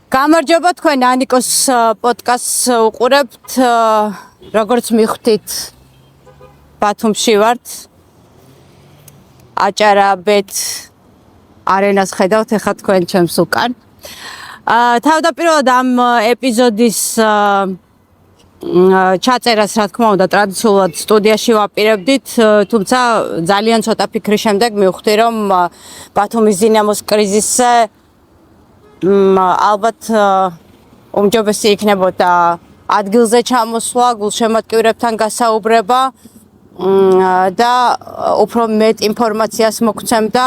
გამარჯობა თქვენ ანიკოს პოდკასტს უყურებთ. როგორც მიხვდით, ბათუმში ვართ. აჭარაბეთ არენას ხედავთ ახლა თქვენ ჩემს უკან. თავდაპირველად ამ ეპიზოდის ჩაწერას, რა თქმა უნდა, ტრადიციულად სტუდიაში ვაპირებდით, თუმცა ძალიან ცოტა ფიქრის შემდეგ მივხვდი, რომ ბათუმის დინამოს კრიზისზე ალბათ უმჯობესი იქნებოდა ადგილზე ჩამოსვლა, გულშემატკივრებთან გასაუბრება და უფრო მეტ ინფორმაციას მოგცემდა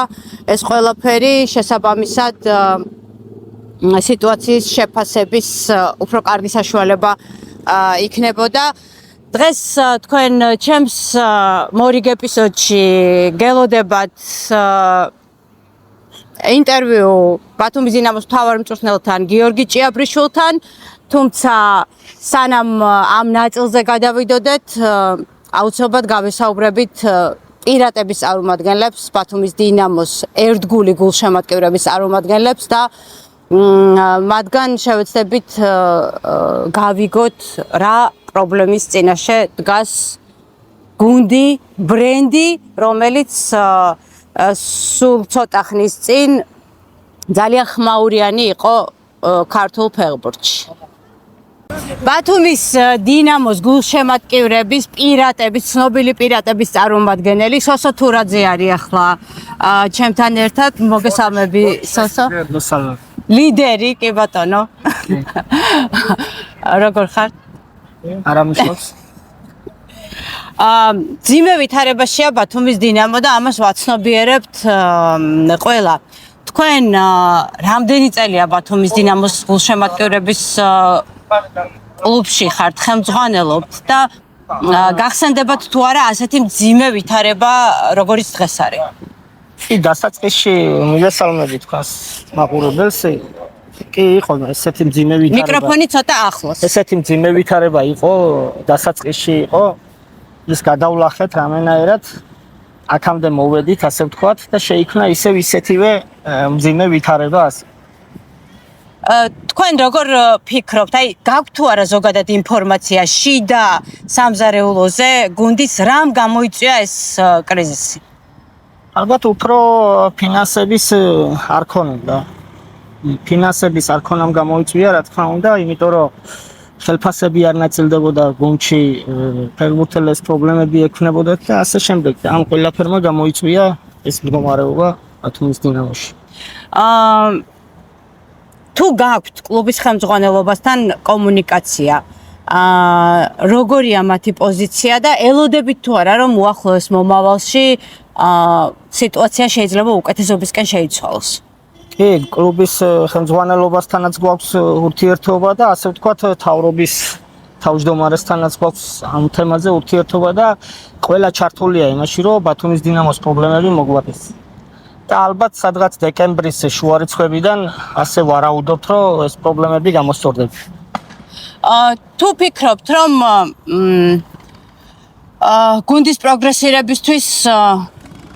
ეს ყველაფერი შესაბამისად სიტუაციის შეფასების უფრო კარგი საშუალება იქნებოდა. დღეს თქვენ ჩემს მორიგ ეპიზოდში გელოდებათ ინტერვიუ ბათუმის დინამოს მთავარ მწვრთნელთან გიორგი ჭიაბრიშვილთან, თუმცა სანამ ამ ნაწილზე გადავიდოდეთ, აუცილებლად გავესაუბრებით პირატების წარმომადგენლებს, ბათუმის დინამოს ერთგული გულშემატკივრების წარმომადგენლებს და მათგან შევეცდებით გავიგოთ რა პრობლემის წინაშე დგას გუნდი, ბრენდი, რომელიც სულ ცოტა ხნის წინ ძალიან ხმაურიანი იყო ქართულ ფეხბურთში. ბათუმის დინამოს გულშემატკივრების პირატების, ცნობილი პირატების წარმომადგენელი სოსო თურაძე არის ახლა ჩემთან ერთად. მოგესალმები სოსო. ლიდერი, კი ბატონო. როგორ ხარ? არა მიშლობს. ძიმე ვითარებაშია ბათუმის დინამო და ამას ვაცნობიერებთ ყველა. თქვენ რამდენი წელია ბათუმის დინამოს გულშემატკივრების კლუბში ხართ, ხელმძღვანელობთ და გახსენდებათ თუ არა ასეთი ძიმე ვითარება, როგორიც დღეს არის? კი, დასაწყისში მივესალმები თქვას მაყურებელს. კი, იყო ესეთი ძიმე ვითარება. მიკროფონი ცოტა ახლოს. ესეთი ძიმე ვითარება იყო, დასაწყისში იყო. ის გადავლახეთ რამენაერად, აქამდე მოვედით, ასე ვთქვათ, და შეიქმნა ისევ ისეთივე მძიმე ვითარება ასე. თქვენ როგორ ფიქრობთ, აი გაქვთ თუ არა ზოგადად ინფორმაცია შიდა სამზარეულოზე, გუნდის რამ გამოიწვია ეს კრიზისი? ალბათ უფრო ფინანსების არ ქონდა. ფინანსების არ ქონამ გამოიწვია, რა თქმა უნდა, იმიტომ რომ ხელფასები არ ნაწილდებოდა გუნდში, ფეხბურთელებს პრობლემები ექნებოდათ და ასე შემდეგ. ამ ყველაფერმა გამოიწვია ეს მდგომარეობა ბათუმის დინამოში. თუ გაქვთ კლუბის ხელმძღვანელობასთან კომუნიკაცია, როგორია მათი პოზიცია და ელოდებით თუ არა რომ უახლოეს მომავალში სიტუაცია შეიძლება უკეთესობისკენ შეიცვალოს? კი, კლუბის ხელმძღვანელობასთანაც გვაქვს ურთიერთობა და ასე ვთქვათ თავრობის თავმჯდომარესთანაც გვაქვს ამ თემაზე ურთიერთობა და ყველა ჩართულია იმაში, რომ ბათუმის დინამოს პრობლემები მოგვაქვს. და ალბათ სადღაც დეკემბრის შუა რიცხვებიდან ასე ვარაუდობთ, რომ ეს პრობლემები გამოსწორდება. თუ ფიქრობთ, რომ გუნდის პროგრესირებისთვის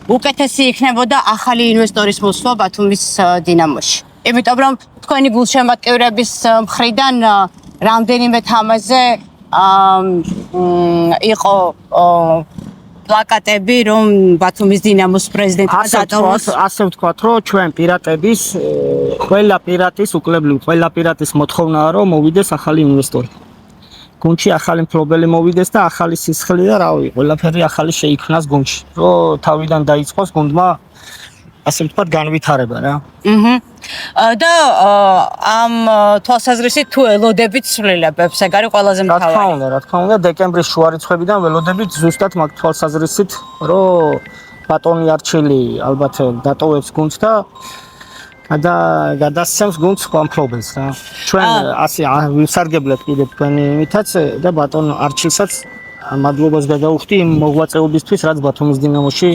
უკეთესი იქნებოდა ახალი ინვესტორის მოსვლა ბათუმის დინამოში. იმიტომ რომ თქვენი გულშემატკივრების მხრიდან რამდენიმე თამაზე იყო პლაკატები, რომ ბათუმის დინამოს პრეზიდენტმა დატოვოს. ასე ვთქვათ, რომ ჩვენ პირატების, ყველა პირატის, უკლებლივ ყველა პირატის მოთხოვნაა, რომ მოვიდეს ახალი ინვესტორი. გუნდში ახალი მფლობელი მოვიდეს და ახალი სისხლი და რავი, ყველაფერი ახალი შეიქმნას გუნდში. რომ თავიდან დაიწყოს გუნდმა, ასე ვთქვათ, განვითარება რა. და ამ თვალსაზრისით თუ ელოდებით ცვლილებებს, ეგ არის ყველაზე მთავარი. რა თქმა უნდა, დეკემბრის შუა რიცხვებიდან ველოდებით ზუსტად მაგ თვალსაზრისით, რომ ბატონი არჩილი ალბათ დატოვებს გუნდს და გადასცემს გუნდს მფლობელს რა. ჩვენ ასე ვისარგებლეთ კიდევ თქვენი იმითაც და ბატონ არჩილსაც მადლობას გადავუხდი იმ მოღვაწეობისთვის, რაც ბათუმის დინამოში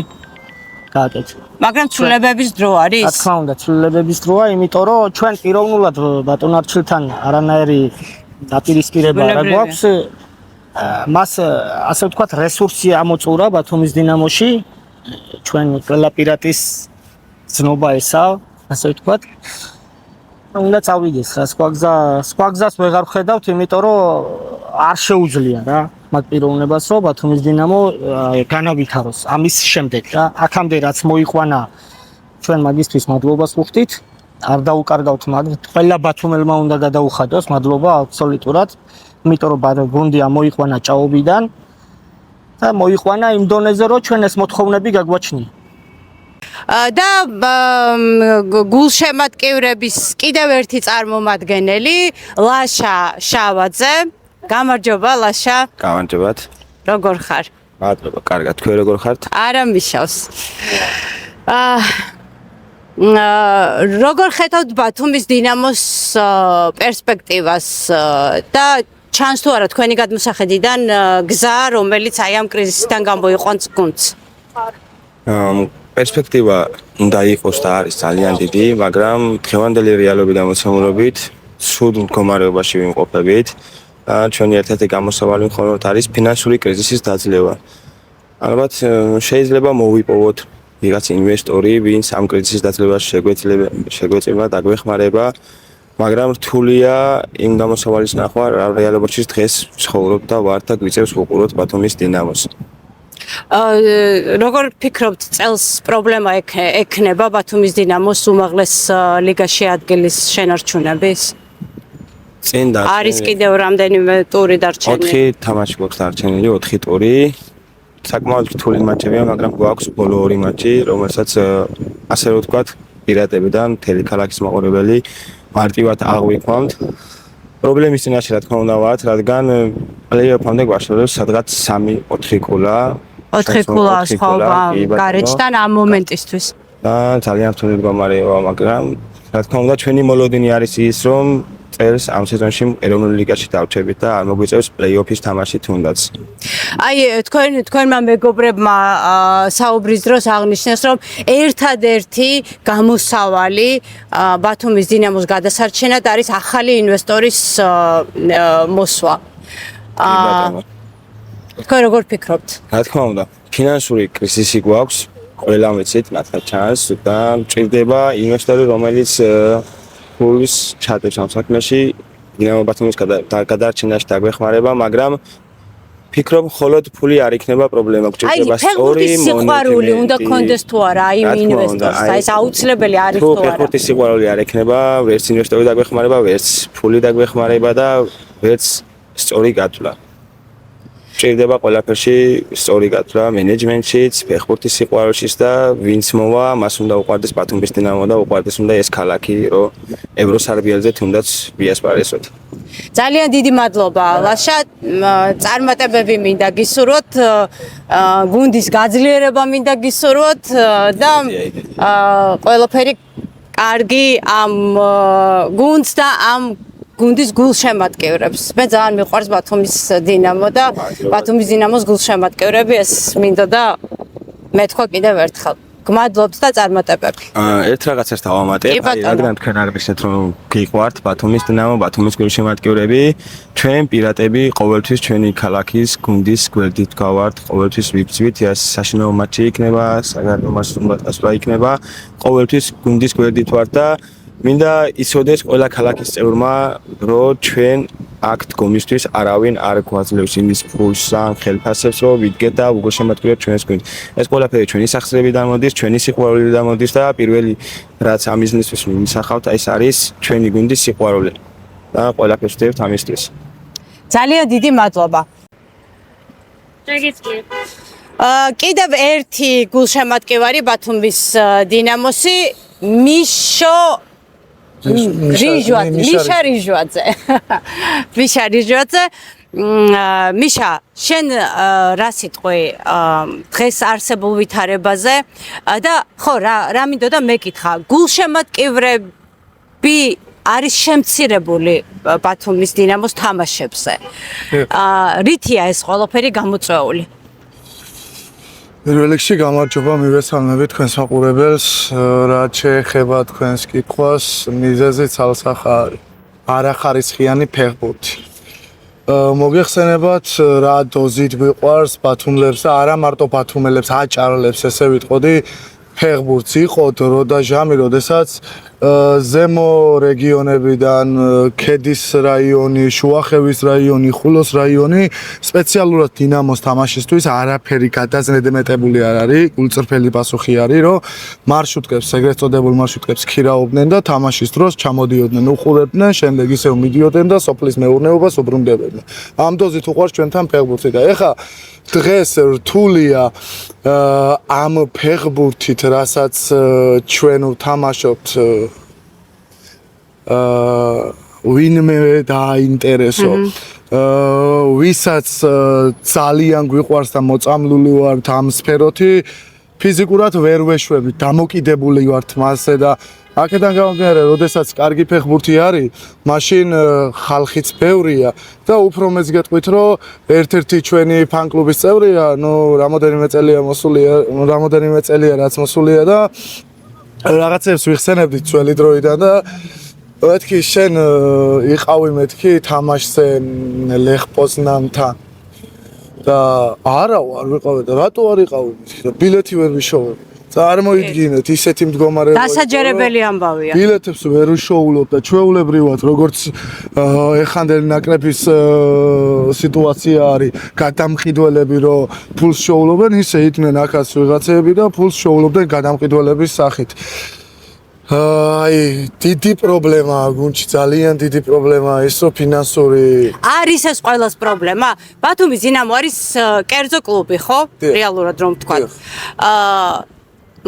გააკეთა. მაგრამ ცვლილებების დრო არის? რა თქმა უნდა, ცვლილებების დროა, იმიტომ რომ ჩვენ პიროვნულად ბატონ არჩილთან არანაირი დაპირისპირება არ გვაქვს. მას ასე ვთქვათ, რესურსი ამოწურა ბათუმის დინამოში. ჩვენ ყველა პირატის ცნობა ესაა, ასე ვთქვათ. უნდა წავიდეს რა, სხვა გზას ვეღარ ვხედავთ, იმიტომ რომ არ შეუძლია რა მათ პიროვნებას, რომ ბათუმის დინამო განავითაროს ამის შემდეგ რა. აქამდე რაც მოიყვანა ჩვენ მაგისთვის მადლობას ვუხდით. არ დაუკარგავთ მათ, ყველა ბათუმელმა უნდა გადაუხადოს მადლობა აბსოლუტურად, იმიტომ რომ გუნდი მოიყვანა ჭაობიდან და მოიყვანა იმ დონეზე, რომ ჩვენ ეს მოთხოვნები გაგვაჩნია. და გულშემატკივრების კიდევ ერთი წარმომადგენელი ლაშა შავაძე. გამარჯობა ლაშა. გამარჯობათ. როგორ ხარ? მადლობა, კარგად. თქვენ როგორ ხართ? არა მიშავს. როგორ ხედავთ ბათუმის დინამოს პერსპექტივას და ჩანს თუ არა თქვენი გადმოსახედიდან გზა, რომელიც აი ამ კრიზისიდან გამოიყვანს გუნდს? პერსპექტივა უნდა იყოს და არის ძალიან დიდი, მაგრამ დღევანდელი რეალობიდან მოცემულობით სულ მდგომარეობაში ვიმყოფებით. ჩვენი ერთ-ერთი გამოსავალი მხოლოდ არის ფინანსური კრიზისის დაძლევა. ალბათ შეიძლება მოვიპოვოთ ვიღაც ინვესტორი, ვინც ამ კრიზისის დაძლევაში შეგვეწება, დაგვეხმარება, მაგრამ რთულია იმ გამოსავალის ნახვა, რა რეალობაში დღეს ცხოვრობ და ვარ და გვიწევს უყუროთ ბათუმის დინამოს. როგორ ფიქრობთ, წელს პრობლემა ექნება ბათუმის დინამოს უმაღლეს ლიგაში ადგილის შენარჩუნების? წინ და არის კიდევ რამდენიმე ტური დარჩენილი? 4 თამაში გვაქვს დარჩენილი, 4 ტური. საკმაოდ რთული მატჩებია, მაგრამ გვაქვს ბოლო 2 მატჩი, რომელსაც ასე რომ ვთქვათ, პირატებიდან მთელი ქალაქის მაყურებელი მარტივად აღვიქვამთ. პრობლემის წინაშე რა თქმა უნდა ვართ, რადგან პლეიოფამდე გვაშორებს სადღაც 3-4 ქულა. 4 ქულა სხვაობა გარეჯთან ამ მომენტისთვის. და ძალიან რთული მდგომარეობა, მაგრამ რა თქმა უნდა ჩვენი მოლოდინი არის ის, რომ წელს ამ სეზონში ეროვნული ლიგაში დავჩებით და არ მოგვიწევს პლეიოფის თამაში თუნდაც. აი თქვენმა მეგობრებმა საუბრის დროს აღნიშნეს, რომ ერთადერთი გამოსავალი ბათუმის დინამოს გადასარჩენად არის ახალი ინვესტორის მოსვა. თქვენ როგორ ფიქრობთ? რა თქმა უნდა, ფინანსური კრიზისი გვაქვს, ყველა მეცით ნათლად ჩანს და ჭირდება ინვესტორი, რომელიც ფულს ჩადებს ამ საქმეში, დინამო ბათუმის გადარჩენაში დაგვეხმარება, მაგრამ ფიქრობ, მხოლოდ ფული არ იქნება პრობლემა, გვჭირდება სწორი სიყვარული უნდა გქონდეს თუ არა აი იმ ინვესტორს, ეს აუცილებელი არის თუ არა? ფეხბურთის სიყვარული არ ექნება, ვერც ინვესტორი დაგვეხმარება, ვერც ფული დაგვეხმარება და ვერც სწორი გათვლა. ჭირდება ყველაფერში სწორი გათვლა, მენეჯმენტშიც, ფეხბურთის სიყვარულშიც და ვინც მოვა, მას უნდა უყვარდეს ბათუმის დინამო და უყვარდეს უნდა ეს ქალაქი, რომ ევროსარბიელზე თუნდაც ვიასპარესოთ. ძალიან დიდი მადლობა ლაშა, წარმატებები მინდა გისურვოთ, გუნდის გაძლიერება მინდა გისურვოთ და ყველაფერი კარგი ამ გუნდს და ამ გუნდის გულშემატკივრებს. მე ძალიან მიყვარს ბათუმის დინამო და ბათუმის დინამოს გულშემატკივრები, ეს მინდა და მეთქვა კიდევ ერთხელ. გმადლობთ და წარმატებები. ერთ რაღაცას დავამატებ, რადგან თქვენ არ მისცეთ რომ გიყვართ ბათუმის დინამო, ბათუმის გულშემატკივრები, ჩვენ პირატები ყოველთვის ჩვენი ქალაქის გუნდის გვერდით გავართ, ყოველთვის ვიბრძვით, ეს საშინაო მატჩი იქნება, საგარეო მასშტაბი იქნება, ყოველთვის გუნდის გვერდით ვართ და მინდა იცოდეს ყველა ქალაქის წევრმა, რომ ჩვენ აქ დგომისთვის არავინ არ გვაძლევს იმის ფულს ან ხელფასებს, რომ ვიდგეთ და უგულშემატკივრებთ ჩვენს გუნდს. ეს ყველაფერი ჩვენი სახსრებიდან მოდის, ჩვენი სიყვარულიდან მოდის და პირველი რაც ამ მიზნისთვის ვიმსახავთ, ეს არის ჩვენი გუნდის სიყვარული. და ყველაფერს ვწევთ ამისთვის. ძალიან დიდი მადლობა. კიდევ ერთი გულშემატკივარი ბათუმის დინამოსი მიშა რიჟვაძე. მიშა, შენ რა სიტყვი დღეს არსებულ ვითარებაზე და ხო რა მინდოდა მეკითხა, გულშემატკივრები არის შემცირებული ბათუმის დინამოს თამაშებზე. რითია ეს ყველაფერი გამოწვეული? პირველ რიგში გამარჯობა მივესალმები თქვენს მაყურებელს, რაც შეეხება თქვენს კითხვას, მიზეზი ცალსახა არახარისხიანი ფეხბურთი. მოგეხსენებათ რა დოზით ვიყვარს ბათუმელებს და არა მარტო ბათუმელებს, აჭარლებს, ესე ვიტყოდი, ფეხბურთი იყო დრო და ჟამი, როდესაც ზემო რეგიონებიდან, ქედის რაიონი, შუახევის რაიონი, ხულოს რაიონი სპეციალურად დინამოს თამაშისთვის არაფერი გადაზნედმეტებული არ არის. გულწრფელი პასუხი არის, რომ მარშრუტკებს, ეგრეთ წოდებულ მარშრუტკებს ქირაობდნენ და თამაშის დროს ჩამოდიოდნენ, უყურებდნენ, შემდეგ ისევ მიდიოდნენ და სოფლის მეურნეობას უბრუნდებოდნენ. ამ დოზით უყვარს ჩვენთან ფეხბურთი და ეხა დღეს რთულია ამ ფეხბურთით, რასაც ჩვენ ვთამაშობთ ვინმე დააინტერესო ვისაც ძალიან გვიყვარს და მოწამლული ვართ ამ სფეროთი ფიზიკურად ვერ ვეშვებით, დამოკიდებული ვართ მასზე და აქედან გამომდინარე, როდესაც კარგი ფეხბურთი არის, მაშინ ხალხიც ბევრია და უფრო მეც გეტყვით, რომ ერთ-ერთი ჩვენი ფან-კლუბის წევრია, რამოდენიმე წელია რაც მოსულია და რაღაცებს ვიხსენებდით ძველი დროიდან და მეთქი შენ იყავი მეთქი თამაშზე ლეხ პოზნანთან და არა არ ვიყავი და რატო არ იყავი მეთქი და ბილეთი ვერ ვიშოვე წარმოიდგინეთ ისეთი მდგომარეობა დასაჯერებელი ამბავია ბილეთებს ვერ ვიშოულობ და ჩვეულებრივად როგორც ეხანდელი ნაკრების სიტუაცია არის გადამყიდველები რომ ფულს შოულობენ ისე იყვნენ აქაც ვიღაცები და ფულს შოულობდნენ გადამყიდველების სახით აი დიდი პრობლემაა გუნდში ძალიან დიდი პრობლემაა ის რომ ფინანსური არის ეს ყველას პრობლემა ბათუმის დინამო არის კერძო კლუბი ხო რეალურად რომ ვთქვა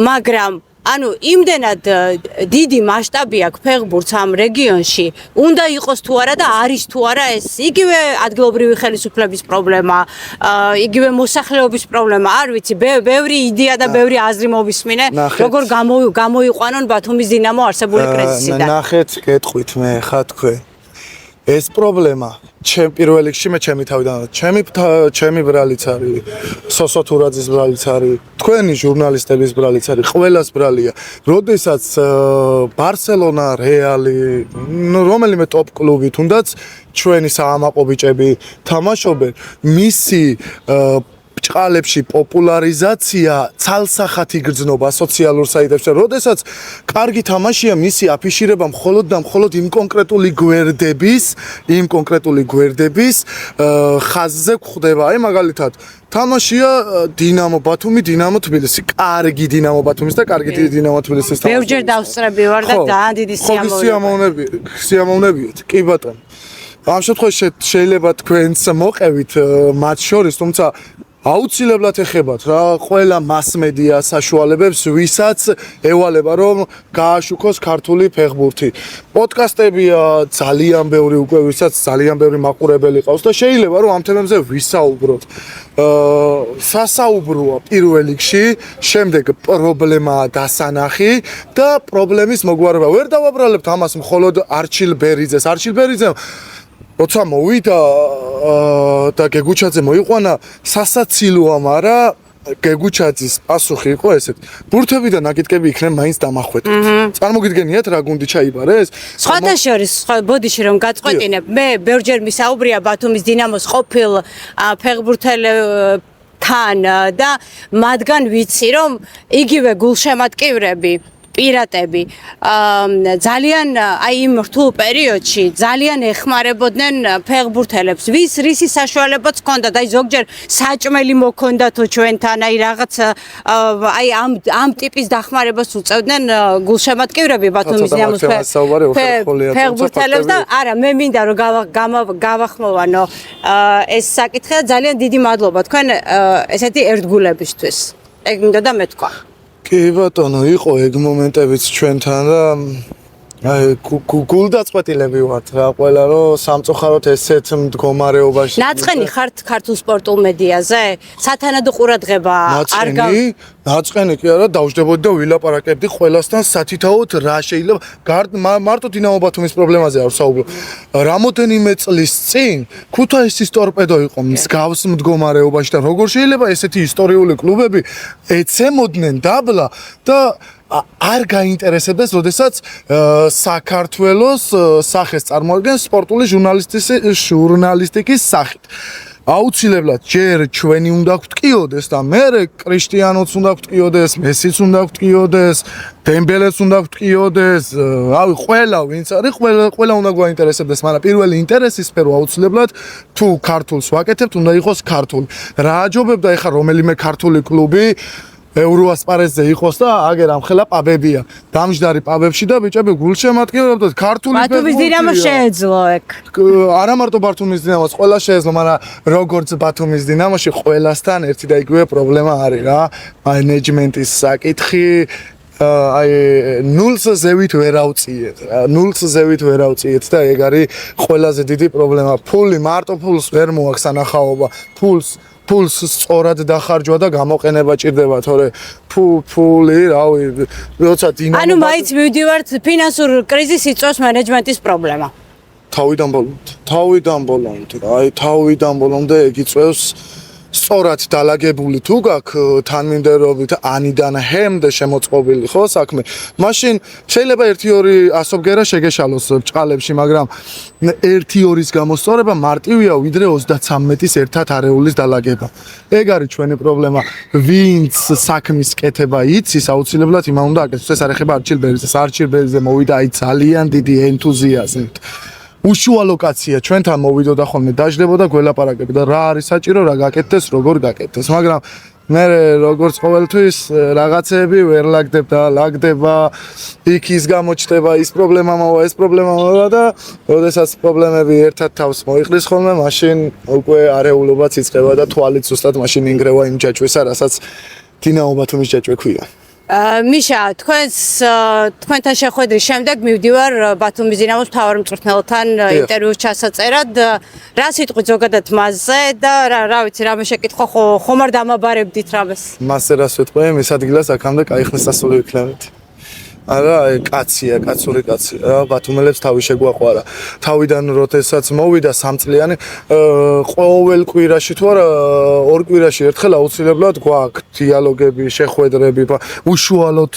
მაგრამ ანუ იმდენად დიდი მასშტაბი აქვს ფეხბურთს ამ რეგიონში უნდა იყოს თუ არა და არის თუ არა ეს იგივე ადგილობრივი ხელისუფლების პრობლემა იგივე მოსახლეობის პრობლემა არ ვიცი ბევრი იდეა და ბევრი აზრი მოვისმინე როგორ გამოიყვანონ ბათუმის დინამო არსებული კრიზისიდან ნახეთ გეტყვით მე ხა თქვენ ეს პრობლემა ჩემ პირველ რიგში მე ჩემი თავიდან ჩემი ბრალიც არის სოსო თურაძის ბრალიც არის თქვენი ჟურნალისტების ბრალიც არის ყველას ბრალია როდესაც ბარსელონა რეალი რომელიმე ტოპ კლუბი თუნდაც ჩვენი საამაყო ბიჭები თამაშობენ მისი ჭყალებში პოპულარიზაცია ცალსახად იგრძნობა სოციალურ საიტებში. როდესაც კარგი თამაშია მისი აფიშირება მხოლოდ და მხოლოდ იმ კონკრეტული გვერდების ხაზზე გვხვდება. აი მაგალითად თამაშია დინამო ბათუმი, დინამო თბილისი. კარგი დინამო ბათუმის და კარგი დინამო თბილისის თამაში. ბევრჯერ დავსწრები ვარ და ძალიან დიდი სიამოვნებიათ. კი ბატონო. ამ შემთხვევაში შეიძლება თქვენს მოყევით მათ შორის, თუმცა აუცილებლად ეხებათ რა ყველა მასმედია საშუალებებს ვისაც ევალება რომ გააშუქოს ქართული ფეხბურთი. პოდკასტებია ძალიან ბევრი უკვე ვისაც ძალიან ბევრი მაყურებელი ყავს და შეიძლება რომ ამ თემებზე ვისაუბროთ. სასაუბროა პირველ რიგში, შემდეგ პრობლემაა დასანახი და პრობლემის მოგვარება. ვერ დავაბრალებთ ამას მხოლოდ არჩილ ბერიძეს. არჩილ ბერიძემ როცა მოვიდა და გეგუჩაძე მოიყვანა სასაცილოა, მაგრამ გეგუჩაძის პასუხი იყო ესეთ. ბურთები და ნაკიდკები იქნებ მაინც დამახვეთოთ. წარმოგიდგენიათ რა გუნდი ჩაიბარეს? სხვათა შორის ბოდიში რომ გაწყვეტინებ, მე ბევრჯერ მისაუბრია ბათუმის დინამოს ყოფილ ფეხბურთელებთან და მათგან ვიცი რომ იგივე გულშემატკივრები პირატები ძალიან აი იმ რთულ პერიოდში ძალიან ეხმარებოდნენ ფეხბურთელებს რისი საშუალებაც ჰქონდათ აი ზოგჯერ საჭმელი მოქონდათო ჩვენთან აი რაღაც აი ამ ტიპის დახმარებას უწევდნენ გულშემატკივრები ბათუმის დინამოს ფეხბურთელებს და არა მე მინდა რომ გავახმოვანო ეს საკითხი ძალიან დიდი მადლობა თქვენ ესეთი ერთგულებისთვის ეგ მინდა და მეთქვა კი ბატონო, იყო ეგ მომენტებიც ჩვენთან და აი გულდაწყვეტილები ვართ რა ყველა რომ სამწუხაროდ ესეთ მდგომარეობაში ნაწყენი ხართ ქართულ სპორტულ მედიაზე? სათანადო ყურადღება არ ნაწყენი კი არა დავждებოდი და ვილაპარაკებდი ყველასთან სათითაოდ რა შეიძლება მარტო დინამო ბათუმის პრობლემაზე არ ვსაუბრობ. რამოდენიმე წლის წინ ქუთაისის ტორპედო იყო მსგავს მდგომარეობაში და როგორ შეიძლება ესეთი ისტორიული კლუბები ეცემოდნენ დაბლა და არ გაინტერესებდეს, როდესაც საქართველოს სახეს წარმოადგენს სპორტული ჟურნალისტიკის სახით. აუცილებლად ჯერ ჩვენი უნდა გვტკიოდეს და მე კრისტიანოც უნდა გვტკიოდეს, მესიც უნდა გვტკიოდეს, დემბელეც უნდა გვტკიოდეს, რავი, ყველა ვინც არის, ყველა უნდა გვაინტერესებდეს, მაგრამ პირველი ინტერესის სფერო აუცილებლად თუ ქართულს ვაკეთებთ, უნდა იყოს ქართული. რა აჯობებდა ეხლა რომელიმე ქართული კლუბი ევროასპარეზზე იყოს და აგერ ამხელა პაბებია. დამჯდარი პაბებში და ბიჭები გულშემატკივრებდათ ქართული ფეხბურთი. ბათუმის დინამო შეეძლო ეგ. არა მარტო ბათუმის დინამოს, ყველა შეეძლო, მაგრამ როგორც ბათუმის დინამოში ყველასთან ერთი და იგივე პრობლემა არის რა. მენეჯმენტის საკითხი აი ნულს ზევით ვერ ავწიეთ. ნულს ზევით ვერ ავწიეთ და ეგ არის ყველაზე დიდი პრობლემა. ფული მარტო ფულს ვერ მოაქვს ანახაობა. ფულს სწორად დახარჯვა და გამოყენება ჭირდება, თორე ფული, რავი, როცა დინამო ანუ მაინც მივდივართ ფინანსურ კრიზისს იწვევს მენეჯმენტის პრობლემა. თავიდან ბოლომდე ეგ იწვევს სწორად დალაგებული თუ გაქვს თანმიმდევრობით ანიდან ჰემდე შემოწყობილი ხო საქმე მაშინ შეიძლება 1-2 ასობგერა შეგეშალოს ბრჭყალებში მაგრამ 1-2-ის გამოსწორება მარტივია ვიდრე 33-ის ერთად არეულის დალაგება ეგ არის ჩვენი პრობლემა ვინც საქმის კეთება იცის აუცილებლად იმან უნდა აკეთოს ეს არ ეხება არჩილ ბერძზე მოვიდა აი ძალიან დიდი ენთუზიაზმით უშუალო ლოკაცია ჩვენთან მოვიდოდა ხოლმე დაждდებოდა გველაპარაკები და რა არის საჭირო რა გაკეთდეს როგორ გაკეთდეს მაგრამ მე როგორც ყოველთვის რაღაცები ვერ ლაგდებ და ლაგდება იქ ის გამოჩნდება ის პრობლემა მოვა და როდესაც პრობლემები ერთად თავს მოიყრის ხოლმე მაშინ უკვე არეულობაც იწყება და თვალიც ზუსტად მაშინ ინგრევა იმ ჯაჭვისა რასაც დინამო ბათუმის ჯაჭვე ქვია მიშა, თქვენთან შეხვედრის შემდეგ მივდივარ ბათუმის დინამოს მთავარ მწვრთნელთან ინტერვიუს ჩასაწერად. რა სიტყვი ზოგადად მასზე და რა ვიცი, რამე შეკითხვა ხომ არ დამაბარებდით რამეს? მასზე რას ვეთქვი, მის ადგილას აქამდე კაი ხნის დასული ვიქნებით. არა, კაცია, კაცური კაცია. ბათუმელებს თავი შეგვაყვარა. თავიდან როდესაც მოვიდა 3 წლიანი, ყოველ კვირაში თუ არა, 2 კვირაში ერთხელ აუცილებლად გვაქვს დიალოგები, შეხვედრები, უშუალოდ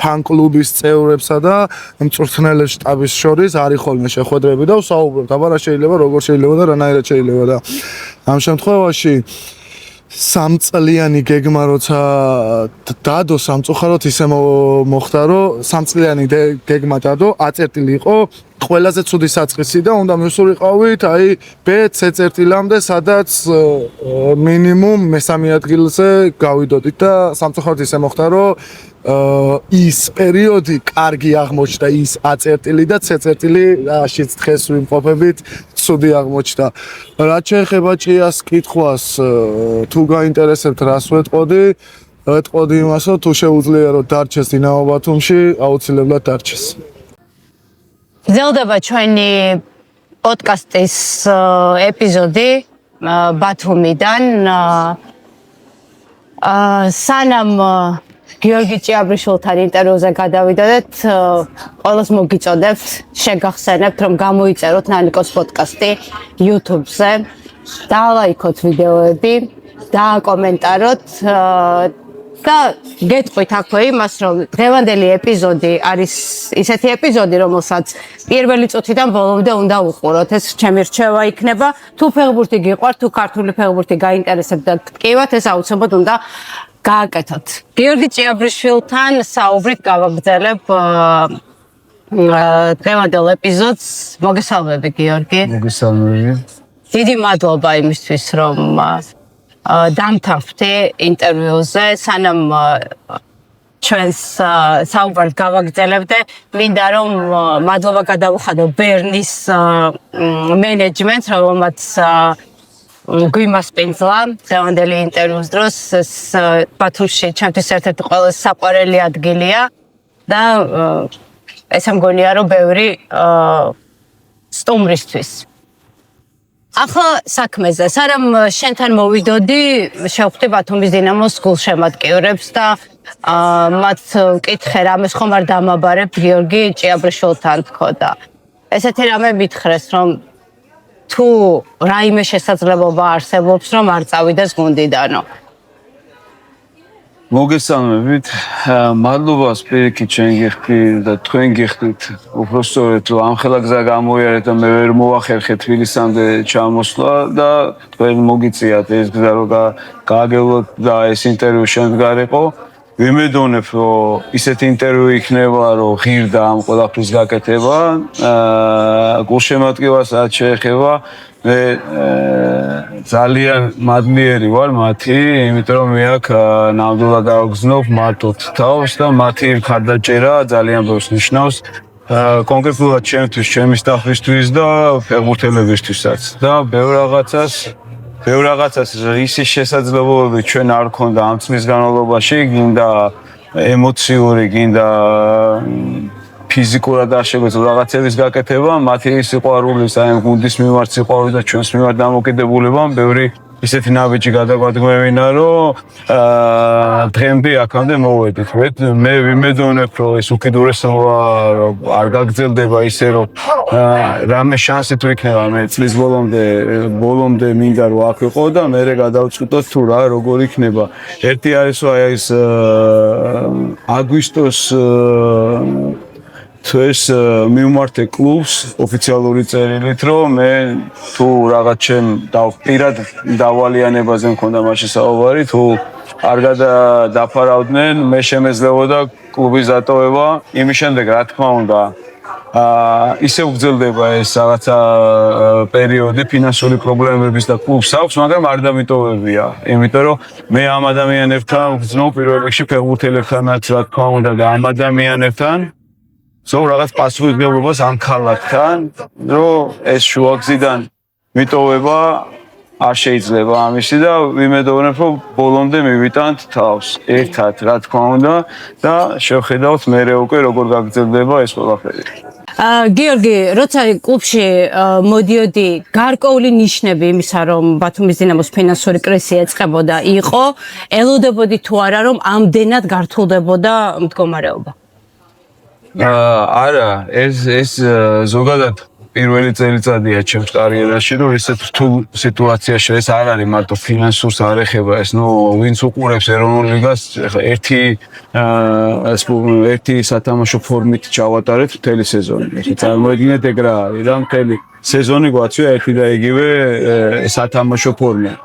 ფან-კლუბის წევრებსა და მწვრთნელებს შტაბის შორის არის ხოლმე შეხვედრები და ვსაუბრობთ, აბა რა შეიძლება, როგორ შეიძლება და რანაირად შეიძლება და ამ შემთხვევაში 3 წლიანი გეგმა როცა დადო სამწუხაროდ ისე მოხდა რომ 3 წლიანი გეგმა დადო აწერტილი იყო ყველაზე ცუდი საწყისი და უნდა მივსულიყავით აი B-C წერტილამდე სადაც მინიმუმ მესამე ადგილზე გავიდოდით და სამწუხაროდ ისე მოხდა რომ ის პერიოდი კარგი აღმოჩნდა ის A წერტილი და C წერტილი რაშიც დღეს ვიმყოფებით ცუდი აღმოჩნდა რაც შეეხება ჭიას კითხვას თუ გაინტერესებთ რას ვეტყოდი იმას რომ თუ შეუძლია რომ დარჩეს დინამო ბათუმში აუცილებლად დარჩეს გრძელდება ჩვენი პოდკასტის ეპიზოდი ბათუმიდან სანამ გიორგი ჭიაბრიშვილთან ინტერვიუზე გადავიდოდეთ ყველას მოგიწოდებთ შეგახსენებთ რომ გამოიწეროთ ნანიკოს პოდკასტი YouTube-ზე დალაიქოთ ვიდეოები დააკომენტაროთ და გეტყვით აქვე იმას რომ დღევანდელი ეპიზოდი არის ისეთი ეპიზოდი რომელსაც პირველი წუთიდან ბოლომდე უნდა უყუროთ ეს ჩემი რჩევა იქნება თუ ფეხბურთი გიყვართ თუ ქართული ფეხბურთი გაინტერესებთ და გტკივათ ეს აუცილებლად უნდა გააკეთოთ გიორგი ჭიაბრიშვილთან საუბრით გავაგრძელებ დღევანდელ ეპიზოდს მოგესალმები გიორგი მოგესალმები დიდი მადლობა იმისთვის რომ დამთავრდი ინტერვიუზე სანამ ჩვენს საუბარს გავაგრძელებდე მინდა რომ მადლობა გადავუხადო ბერნის მენეჯმენტს რომელმაც გვიმასპინძლა დღევანდელი ინტერვიუს დროს ეს ბათუმში ჩემთვის ერთ-ერთი ყველაზე საყვარელი ადგილია და ესე მგონია რომ ბევრი სტუმრისთვის ახლა საქმეზე, სანამ შენთან მოვიდოდი, შევხვდი ბათუმის დინამოს გულშემატკივრებს და მათ ვკითხე რამეს ხომ არ დამაბარებ გიორგი ჭიაბრიშვილთან თქო და ესეთი რამე მითხრეს რომ თუ რაიმე შესაძლებლობა არსებობს რომ არ წავიდეს გუნდიდანო. მოგესალმებით. მადლობას პირიქით ჩვენ გიხდით და თქვენ გიხდით. უпростоრეთ რომ ამ ხელა გზა გამოიარეთ და მე ვერ მოახერხე თბილისამდე ჩამოსვლა და თქვენ მოგიწიათ ეს გზა რომ გააგებლოთ და ეს ინტერვიუ შემდგარიყო. ვიმედოვნებ რომ ისეთი ინტერვიუ იქნება რომ ღირდა ამ ყველაფრის გაკეთება. გულშემატკივარსაც შეეხება მე ძალიან მადლიერი ვარ მათი, იმიტომ რომ მე აქ ნამდვილად გავგზნობ მარტოთ თავს და მათი მხარდაჭერა ძალიან ბევრს ნიშნავს. კონკრეტულად ჩემთვის, ჩემი სტაფისთვის და ფეხბურთელებისთვისაც და ბევრ რაღაცას რისის შესაძლებლობები ჩვენ არ ქონდა ამ წლის განმავლობაში, გინდა ემოციური, გინდა ფიზიკურად არ შეგვეძლო რაღაცების გაკეთება, მათი სიყვარული, აი გუნდის მიმართ სიყვარული და ჩვენს მიმართ დამოკიდებულება, ბევრი ისეთი ნაბიჯი გადაგვადგმევინა, რომ დღემდე აქამდე მოვედით. მე ვიმედოვნებ, რომ ეს უკიდურესობა არ გაგრძელდება ისე, რომ რამე შანსი თუ იქნება მე წლის ბოლომდე მინდა რომ აქ ვიყო და მე გადავწყვიტოთ თუ რა როგორ იქნება. ერთი არის აი ეს აგვისტოს ეს მივმართე კლუბს ოფიციალური წერილით, რომ მე თუ რაღაც ჩემ პირად დავალიანებაზე მქონდა მაშინ საუბარი, თუ არ დაფარავდნენ, მე შემეძლებოდა კლუბის დატოვება. იმის შემდეგ, რა თქმა უნდა, ისე უგრძელდება ეს რაღაცა პერიოდი ფინანსური პრობლემების და კლუბს აქვს, მაგრამ არ დამიტოვებია, იმიტომ რომ მე ამ ადამიანებთან ვგრძნობ პირველ რიგში ფეხბურთელებთანაც, რა თქმა უნდა, და ამ ადამიანებთან რაღაც პასუხისმგებლობას ამ ქალაქთან, რომ ეს შუაგზიდან მიტოვება არ შეიძლება ამისი და ვიმედოვნებ, რომ ბოლომდე მივიტანთ თავს ერთად, რა თქმა უნდა და შევხედავთ მერე უკვე როგორ გაგრძელდება ეს ყველაფერი. გიორგი, როცა კლუბში მოდიოდი, გარკვეული ნიშნები იმისა, რომ ბათუმის დინამოს ფინანსური კრიზისი ეწყებოდა, იყო, ელოდებოდი თუ არა, რომ ამდენად გართულდებოდა მდგომარეობა? არა, ეს ზოგადად პირველი წელიწადია ჩემს კარიერაში, რომ ესეთ რთულ სიტუაციაში ეს არ არის მარტო ფინანსურს არ ეხება, ეს ვინც უყურებს ეროვნულ ლიგას, ერთი სათამაშო ფორმით ჩავატარეთ მთელი სეზონი. წარმოიდგინეთ ეგ რა არის, რა მთელი სეზონი გვაწვია ერთი და იგივე სათამაშო ფორმით.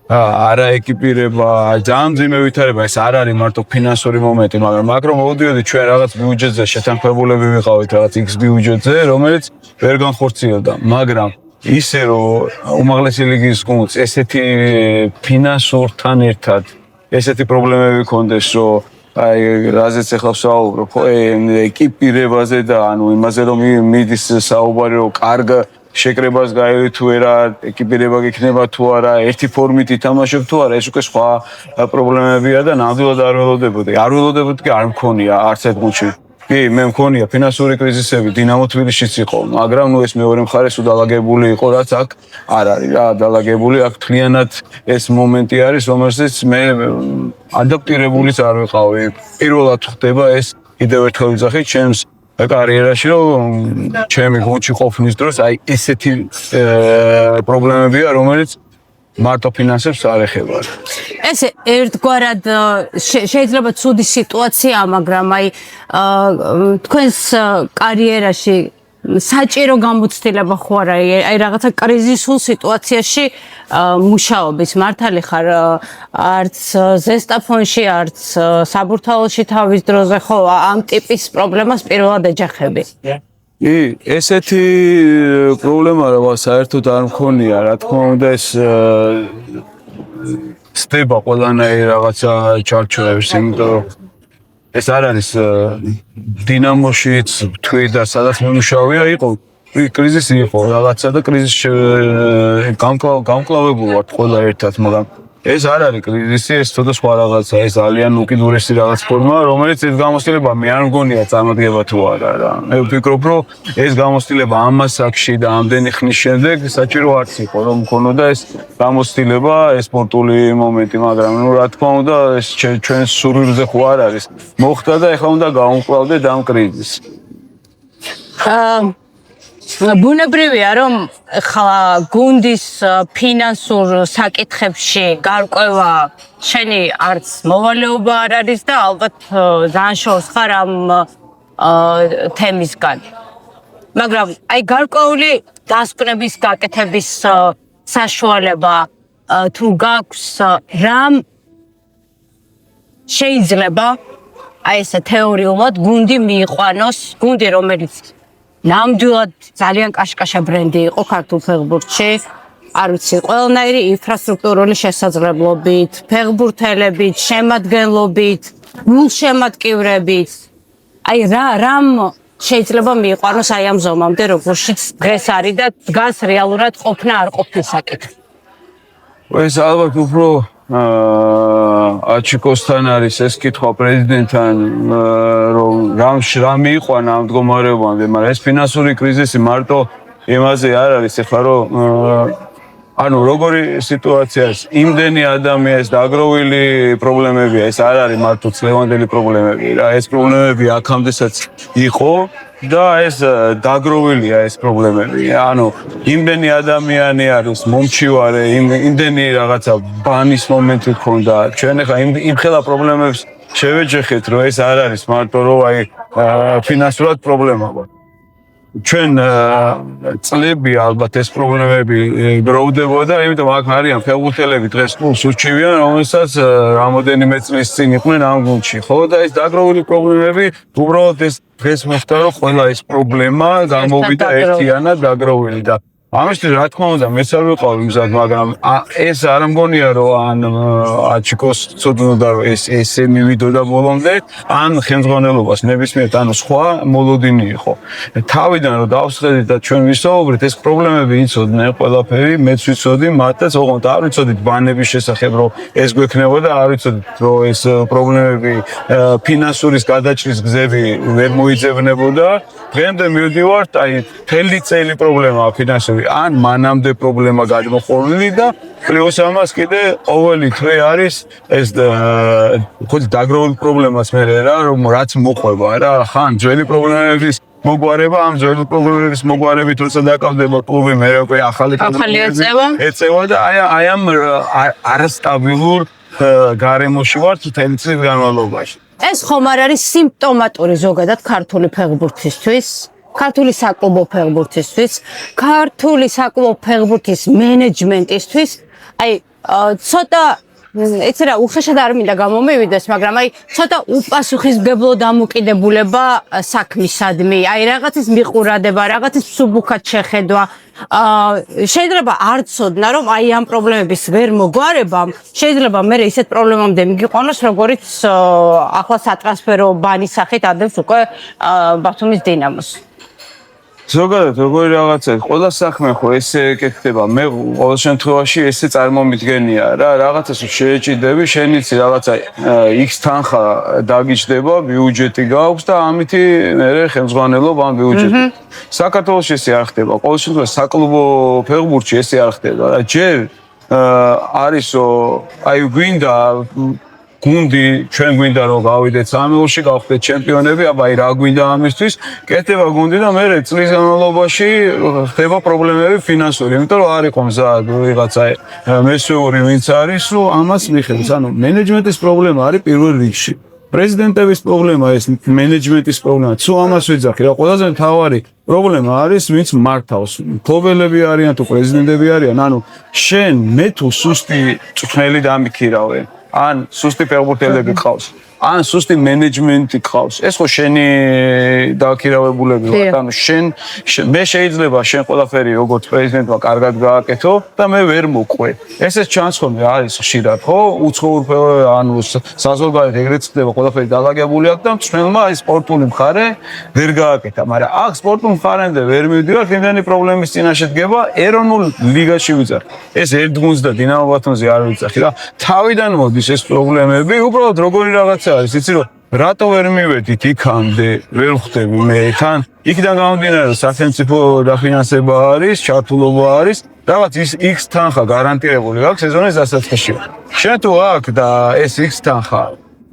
არა ეკიპირება, ძალიან მძიმე ვითარება, ეს არ არის მარტო ფინანსური მომენტი, მაგრამ აქ რომ მოვიდიოდი ჩვენ რაღაც ბიუჯეტზე შეთანხმებულები ვიყავით, რაღაც X ბიუჯეტზე, რომელიც ვერ განხორციელდა, მაგრამ ისე რომ უმაღლესი ლიგის გუნდს ესეთი ფინანსურთან ერთად ესეთი პრობლემები ქონდეს, რომ აი რაზეც ახლა ვსაუბრობ, ეკიპირებაზე და ანუ იმაზე რომ მიდის საუბარი, რომ კარგ შეკრებას გაივი თუ არა, ეკიპირება გიქნება თუ არა, ერთი ფორმით ითამაშებ თუ არა, ეს უკვე სხვა პრობლემებია და ნამდვილად არ ველოდებოდი. არ ველოდებოდი, არ მქონია არც ერთ გუნდში. კი, მე მქონია ფინანსური კრიზისები, დინამო თბილისშიც იყო, მაგრამ ეს მეორე მხარეს უდალაგებული იყო, რაც აქ არ არის რა, დალაგებული აქ თლიანად ეს მომენტი არის, რომელსაც მე ადაპტირებულიც არ ვიყავი. პირველად ხდება ეს კიდევ ერთხელ ვიძახი ჩემს კარიერაში, რომ ჩემი გუნდში ყოფნის დროს აი ესეთი პრობლემებია, რომელიც მარტო ფინანსებს არ ეხება. ეს ერთგვარად შეიძლება ცუდი სიტუაციაა, მაგრამ აი თქვენს კარიერაში საჭირო გამოცდილება ხო არა, აი რაღაცა კრიზისულ სიტუაციაში მუშაობის მართალი ხარ არც ზესტაფონში, არც საბურთალოში თავის დროზე ხო ამ ტიპის პრობლემას პირველად ეჯახები? კი, ესეთი პრობლემა რა საერთოდ არ მქონია, რა თქმა უნდა ეს ხდება ყველანაირი რაღაცა ჩარჩოების, იმიტომ რომ ეს არ არის დინამოშიც თქვი და სადაც მიმუშავია იყო კრიზისი იყო რაღაცა და კრიზისში გამკლავებული ვართ ყველა ერთად, მაგრამ ეს არ არის კრიზისი, ეს ცოტა სხვა რაღაცა, ეს ძალიან უკიდურესი რაღაც ფორმაა, რომელიც ეს გამოცდილება მე არ მგონია წარმოგება თუ არა რა. მე ვფიქრობ, რომ ეს გამოცდილება ამ მასაკში და ამდენი ხნის შემდეგ საჭირო არც იყო, რომ მქონოდა ეს გამოცდილება, ეს სპორტული მომენტი, მაგრამ რა თქმა უნდა, ეს ჩვენს სურვილზე ხო არ არის. მოხდა და ეხლა უნდა გავუმკლავდეთ ამ კრიზისს. ბუნებრივია რომ ხლა გუნდის ფინანსურ საკითხებში გარკვევა შენი არც მოვალეობა არ არის და ალბათ ძალიან შორს ხარ ამ თემისგან. მაგრამ აი გარკვეული დასკვნების გაკეთების საშუალება თუ გაქვს რამ შეიძლება აი ესე თეორიულად გუნდი მიიყვანოს, გუნდი რომელიც ნამდვილად ძალიან კაშკაშა ბრენდი იყო ქართულ ფეხბურთში, არ ვიცი, ყველანაირი ინფრასტრუქტურული შესაძლებლობით, ფეხბურთელებით, შემადგენლობით, გულშემატკივრებით. აი რამ შეიძლება მიიყვანოს აი ამ ზომამდე, როგორშიც დღეს არის და დგას რეალურად ყოფნა არ ყოფნის საკითხი. ეს ალბათ უფრო აჩიკოსთან არის ეს კითხვა პრეზიდენტთან რომ რამ მიიყვანა ამ მდგომარეობამდე, მაგრამ ეს ფინანსური კრიზისი მარტო იმაზე არ არის ეხლა რომ ანუ როგორი სიტუაციაა იმდენი ადამიანის დაგროვილი პრობლემებია, ეს არ არის მარტო წლევანდელი პრობლემები რა, ეს პრობლემები აქამდესაც იყო და ეს დაგროვილია ეს პრობლემები. ანუ იმდენი ადამიანი არის მომჩივარე, იმდენი რაღაცა ბანის მომენტი ქონდა. ჩვენ ახლა იმ ხელა პრობლემებს შევეჯახეთ, რომ ეს არ არის მარტო რომ აი ფინანსურად პრობლემა გვაქვს. ჩვენ წლები ალბათ ეს პრობლემები გროვდებოდა, იმიტომ აქ არიან ფეხბურთელები დღეს კლუბს ურჩივიან, რომელსაც რამოდენიმე წლის წინ იყვნენ ამ გუნდში. ხო და ეს დაგროვილი პრობლემები უბრალოდ ეს დღეს მოხდა, რომ ყველა ეს პრობლემა გამოვიდა ერთიანად დაგროვილი და ამისთვის რა თქმა უნდა მეც არ ვიყავ იმზად, მაგრამ ეს არ მგონია რომ ან აჩიკოს ცოდნოდა რომ ესე მივიდოდა ბოლომდე, ან ხელმძღვანელობას ნებისმიერ ანუ სხვა მოლოდინი იყო. თავიდან რომ დავსხედით და ჩვენ ვისაუბრეთ, ეს პრობლემები იცოდნენ ყველაფერი, მეც ვიცოდი, მათაც ოღონდ არ ვიცოდით ბანების შესახებ, რომ ეს გვექნებოდა, არ ვიცოდით, რომ ეს პრობლემები ფინანსურის გადაჭრის გზები ვერ მოიძებნებოდა. დღემდე მივდივართ, აი მთელი წელი პრობლემაა ფინანსური ან მანამდე პრობლემა გადმოყოლილი და პლუს ამას კიდე ყოველი თვე არის ეს ხოთი დაგროვილი პრობლემას მე რა რომ რაც მოყვება რა ხან ძველი პრობლემების მოგვარება ამ ძველი პრობლემების მოგვარებით როცა დაკავდება კლუბი მე უკვე ახალი ეწევა და აი ამ არასტაბილურ გარემოში ვართ მთელი წლის განმავლობაში. ეს ხომ არ არის სიმპტომატური ზოგადად ქართული ფეხბურთისთვის? ქართული საკლუბო ფეხბურთისთვის, ქართული საკლუბო ფეხბურთის მენეჯმენტისთვის, აი ცოტა ეცი რა უხეშად არ მინდა გამომივიდეს, მაგრამ აი ცოტა უპასუხისმგებლო დამოკიდებულება საქმისადმი, აი რაღაცის მიყურადება, რაღაცის მსუბუქად შეხედვა. შეიძლება არ ცოდნა რომ აი ამ პრობლემების ვერ მოგვარებამ შეიძლება მე ისეთ პრობლემამდე მიგიყვანოს როგორიც ახლა სატრანსფერო ბანის სახით ადევს უკვე ბათუმის დინამოს. ზოგადად როგორი რაღაცა ყველა საქმე ხო ესე ეკეთება მე ყოველ შემთხვევაში ესე წარმომიდგენია რა რაღაცას შეეჭიდები შენიც რაღაცა X თანხა დაგიჭდება ბიუჯეტი გაქვს და ამითი მე ხელმძღვანელობ ამ ბიუჯეტს საქართველოს ესე არ ხდება ყოველ შემთხვევაში საკლუბო ფეხბურთში ესე არ ხდება რა ჯერ არისო აი გვინდა გუნდი ჩვენ გვინდა რომ გავიდეთ სამეულში გავხდეთ ჩემპიონები, აბა აი რა გვინდა ამისთვის, კეთდება გუნდი და მე წლის განმავლობაში ხდება პრობლემები ფინანსური, იმიტომ რომ არ იყო მზად ვიღაცა მესვეური ვინც არის, რომ ამას მიხედავს. ანუ მენეჯმენტის პრობლემა არის პირველ რიგში. პრეზიდენტების პრობლემა ეს მენეჯმენტის პრობლემა. თუ ამას ვიძახი, რა ყველაზე მთავარი პრობლემა არის ვინც მართავს. კლუბელები არიან თუ პრეზიდენტები არიან, ანუ შენ მე თუ სუსტი წვრთნელი დამიქირავე ან სუსტი ფეხბურთელები ყავს, ან სუსტი მენეჯმენტი ყავს. ეს ხო შენი დაქირავებულები ვარ, ანუ მე შეიძლება შენ ყველაფერი როგორც პრეზიდენტმა კარგად გააკეთო და მე ვერ მოყვე. ესეც ჩანს ხოლმე არის ხშირად, ხო? უცხოურ ანუ საზოგადოებრივ ეგრეთ ხდება, ყველაფერი დალაგებული აქვს და მწვრთნელმა აი სპორტული მხარე ვერ გააკეთა, მაგრამ აქ სპორტულ მხარემდე ვერ მივდივართ, იმდენი პრობლემის წინაშე დგება ეროვნულ ლიგაში ვიძახ. ეს ერთ გუნდს და დინამო ბათუმზე არ ვიძახი რა. თავიდან მოდის ეს პრობლემები, უბრალოდ როგორი რაღაცა არის, იცი რომ რატო ვერ მივედით იქამდე, ვერ ხვდები მე თან, იქიდან გამომდინარე სახელმწიფო დაფინანსება არის, ჩართულობა არის, რაღაც ის X თანხა გარანტირებული აქვს სეზონის დასაწყისში. შენ თუ აქ და ეს X თანხა,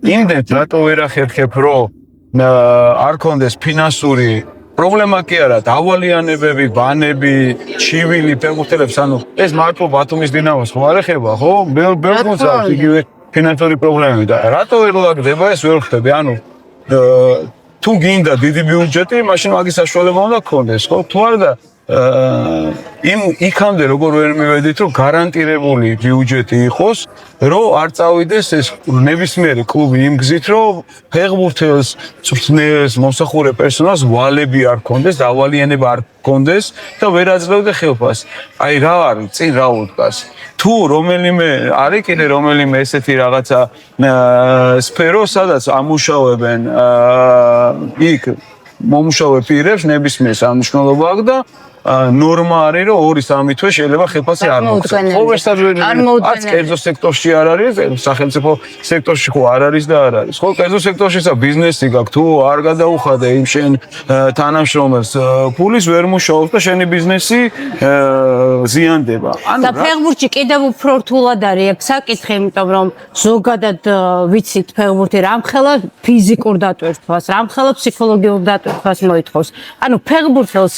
იმდენთ რატო ვერ ახერხებ, რომ არ კონდეს ფინანსური პრობლემა კი არა, დავალიანებები, ბანები, ჩივილი, ფეხბურთელებს, ანუ ეს მარტო ბათუმის დინამოს ხო არ ეხება, ხო? ბევრს აქვს იგივე ფინანსური პრობლემები და რატო ვერ ლაგდება ეს ვერ ხვდები, ანუ თუ გინდა დიდი ბიუჯეტი, მაშინ მაგის საშუალება უნდა გქონდეს, ხო? თუ არა და იქამდე როგორ ვერ მივედით, რომ გარანტირებული ბიუჯეტი იყოს, რომ არ წავიდეს ეს ნებისმიერი კლუბი იმ გზით, რომ ფეხბურთელს, წვრთნელს, მომსახურე პერსონალს ვალები არ ქონდეს, დავალიანება არ ქონდეს და ვერ აძლევდა ხელფას. აი რა არის, წინ რა უდგას. თუ რომელიმე არის კიდე რომელიმე ესეთი რაღაცა სფერო, სადაც ამუშავებენ იქ მომუშავე პირებს ნებისმიერ სამშნელობა აქვს და ნორმა არის რომ 2-3 თვე შეიძლება ხელფასი არ მოხდეს. არც კერძო სექტორში არ არის, სახელმწიფო სექტორში ხო არ არის და არ არის. ხო კერძო სექტორშიც ბიზნესი გაქვს, თუ არ გადაუხადე იმ შენ თანამშრომელს ფულის ვერ მუშაობს და შენი ბიზნესი ზიანდება. და ფეხბურთში კიდევ უფრო რთულად არის აქ საკითხი, იმიტომ რომ ზოგადად ვიცით ფეხბურთი რამხელა ფიზიკურ დატვირთვას, რამხელა ფსიქოლოგიურ დატვირთვას მოითხოვს. ანუ ფეხბურთელს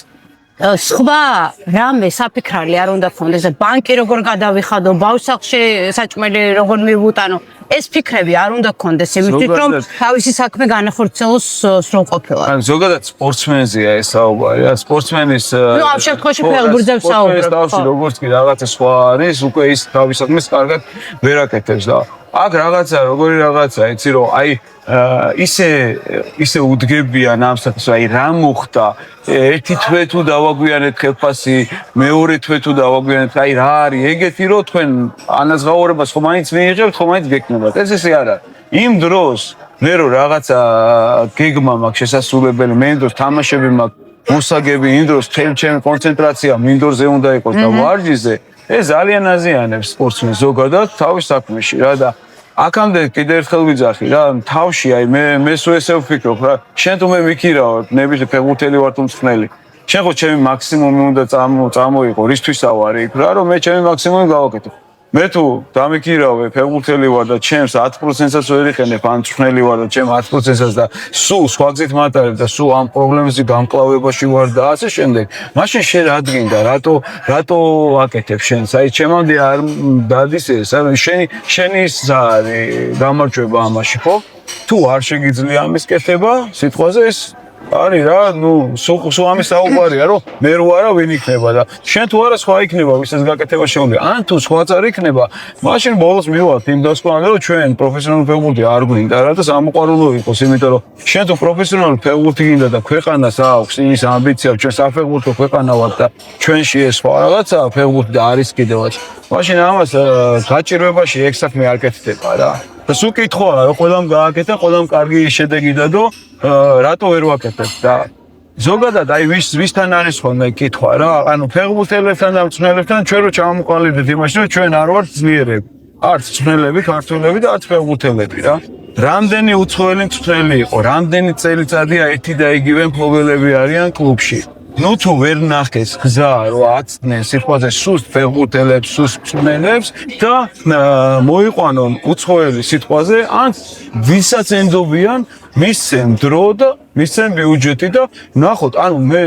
სხვა რამე საფიქრალი არ უნდა ქონდეს, ბანკი როგორ გადავიხადო, ბავშვსახში საჭმელი როგორ მივუტანო, ეს ფიქრები არ უნდა ქონდეს, იმით რომ თავისი საქმე განახორციელოს სრულყოფილად. ან ზოგადად სპორტსმენზეა ეს საუბარი, რა სპორტსმენის ნუ ამ შემთხვევაში ფეხბურთზე ვსაუბრობ. თავში როგორც კი რაღაცა სხვა არის, უკვე ის თავის საქმეს კარგად ვერ აკეთებს და აქ რაღაცა, როგორი რაღაცა, იცი რომ აი ისე უდგებიან ამ საკითხს, აი რა მოხდა, ერთი თვე თუ დავაგვიანეთ ხელფასი, მეორე თვე თუ დავაგვიანეთ, აი რა არის ეგეთი რომ თქვენ ანაზღაურებას ხომ მაინც მიიღებთ, ხომ მაინც გეკნებათ. ეს ესე არ არის. იმ დროს მე რომ რაღაცა გეგმა მაქვს შესასრულებელი, მე იმ დროს თამაშები მაქვს, მოსაგები, იმ დროს ჩემი კონცენტრაცია მინდორზე უნდა იყოს და ვარჯიშზე, ეს ძალიან აზიანებს სპორტსმენს ზოგადად თავის საქმეში რა და აქამდე კიდე ერთხელ ვიძახი რა, თავში აი მე სულ ესე ვფიქრობ რა, შენ თუ მე მიქირავებ, ნების ფეხბურთელი ვარ თუ მწვრთნელი. შენ ხო ჩემი მაქსიმუმი უნდა წამოიღო, რისთვისა ვარ იქ რა, რომ მე ჩემი მაქსიმუმი გავაკეთო. მე თუ დამიქირავე ფეხბურთელი ვარ და ჩემს 10%-საც ვერ იხენებ, ან მწვრთნელი ვარ და ჩემ 10%-საც და სულ სხვა გზით მატარებ და სულ ამ პრობლემებზე გამკლავებაში ვარ და ასე შემდეგ. მაშინ შენ რა დგინდა, რატო აკეთებ შენს? აი ჩემამდე არ დადის ეს, ანუ შენი არის გამარჯვება ამაში, ხო? თუ არ შეგიძლია ამის კეთება, სიტყვაზე ეს არის რა, ნუ სულ ამის საუბარია, რომ მე რო არა ვინ იქნება და შენ თუ არა სხვა იქნება, ვისაც გაკეთება შეუძლია. ან თუ სხვაც არ იქნება, მაშინ ბოლოს მივალთ იმ დასკვნამდე, რომ ჩვენ პროფესიონალური ფეხბურთი არ გვინდა რა და სამოყვარულო იყოს, იმიტომ რომ შენ თუ პროფესიონალური ფეხბურთი გინდა და ქვეყანას აქვს იმის ამბიცია, ჩვენ საფეხბურთო ქვეყანა ვართ და ჩვენში ეს სხვა რაღაცა ფეხბურთი და არის კიდევაც. მაშინ ამას გაჭირვებაში ეგ საქმე არ კეთდება რა. და სულ კითხვაა, რომ ყველამ გააკეთა, ყველამ კარგი შედეგი დადო, რატო ვერ ვაკეთებ და ზოგადად აი ვისთან არის ხოლმე კითხვა რა, ანუ ფეხბურთელებთან და მწვრთნელებთან ჩვენ რო ჩამოყალიბდეთ იმაში, რომ ჩვენ არ ვართ ძლიერები, არც მწვრთნელები, ქართველები და არც ფეხბურთელები რა. რამდენი უცხოელი მწვრთნელი იყო, რამდენი წელიწადია ერთი და იგივე მფლობელები არიან კლუბში. ნუ თუ ვერ ნახეს გზა რომ აცდნენ სიტყვაზე სუსტ ფეხბურთელებს, სუსტ მწვრთნელებს და მოიყვანონ უცხოელი სიტყვაზე, ან ვისაც ენდობიან მისცენ დრო და მისცენ ბიუჯეტი და ნახოთ, ანუ მე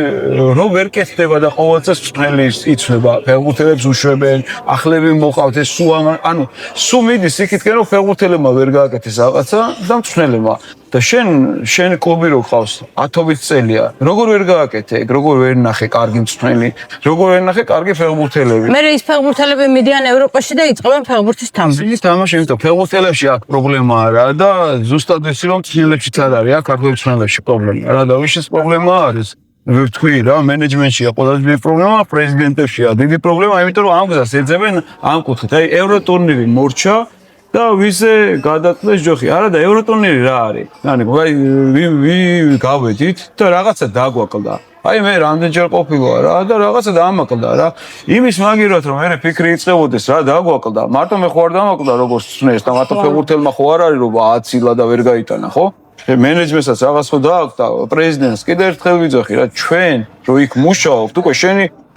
რო ვერ კეთდება და ყოველწელს მწვრთნელი იცვლება, ფეხბურთელებს უშვებენ, ახლები მოყავთ ეს სულ ანუ სულ მიდის იქითკენ რომ ფეხბურთელებმა ვერ გააკეთეს რაღაცა და მწვრთნელებმა და შენ კლუბი რო ყავს 10 წელია, როგორ ვერ გააკეთე, როგორ ვერ ნახე კარგი მწვრთნელი, როგორ ვერ ნახე კარგი ფეხბურთელები. მე ის ფეხბურთელები მიდიან ევროპაში და იწყებენ ფეხბურთის თამაში. ის თამაში, იმიტომ ფეხბურთელებში აქ პრობლემაა რა და ზუსტად ის რომ მწვრთნელებშიც არ არის, აქ ქართველ მწვრთნელებში პრობლემა რა და ვიშის პრობლემა არის. ვთქვი რა, მენეჯმენტშია ყველაზე დიდი პრობლემა, პრეზიდენტებშია დიდი პრობლემა, იმიტომ რომ ამ გზას ეძებენ ამ კუთხით. აი ევროტურნირი მორჩა და ვიზე გადაწყვეტეს ჯოხი. არა და ევროტურნირი რა არის? ანუ ვი გავედით და რაღაცა დაგვაკლდა. აი მე რამდენჯერ ყოფილა რა და რაღაცა დამაკლდა რა. იმის მაგივრად რომ მე ფიქრი იწყებოდეს რა დაგვაკლდა. მარტო მე ხო არ დამაკლდა როგორც ცნეს და მარტო ფეხბურთელმა ხო არ არის რომ აცილა და ვერ გაიტანა, ხო? მენეჯმენტსაც რაღაც ხო დააქვს და პრეზიდენტს კიდე ერთხელ ვიძახი რა, ჩვენ რო იქ მუშაობთ, უკვე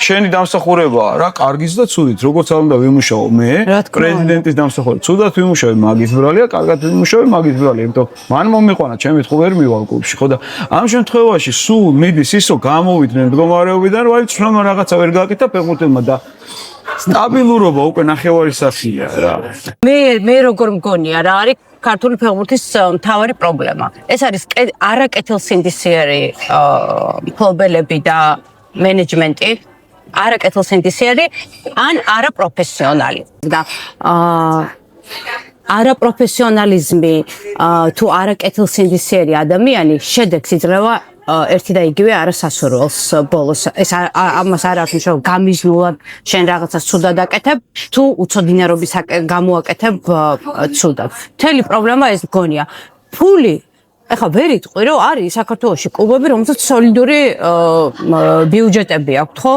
შენი დამსახურებაა რა, კარგიც და ცუდიც, როგორც არ უნდა ვიმუშაო მე, პრეზიდენტის დამსახურება. ცუდად ვიმუშავე, მაგის ბრალია, კარგად ვიმუშავე, მაგის ბრალია, იმიტომ მან მომიყვანა, ჩემი თქო ვერ მივალ კლუბში, ხო და ამ შემთხვევაში სულ მიდის ისო გამოვიდნენ მდგომარეობიდან, რომ ცნობა რაღაცა ვერ გააკეთა ფეხბურთელმა და სტაბილურობა უკვე ნახევარი სახია რა. მე როგორ მგონია რა არის ქართული ფეხბურთის მთავარი პრობლემა. ეს არის არაკეთილსინდისიერი მფლობელები და მენეჯმენტი, არაკეთილსინდისიერი ან არაპროფესიონალი. და არაპროფესიონალიზმი თუ არაკეთილსინდისიერი ადამიანი შედეგს იძლევა ერთი და იგივე არასასურველს ბოლოს. ეს ამას არ აქვს მნიშვნელობა გამიზნულად შენ რაღაცას ცუდად აკეთებ თუ უცოდინარობის გამოაკეთებ ცუდად. მთელი პრობლემა ეს მგონია. ფული ეხლა ვერ იტყვი რომ არის საქართველოში კლუბები რომელსაც სოლიდური ბიუჯეტები აქვთ ხო?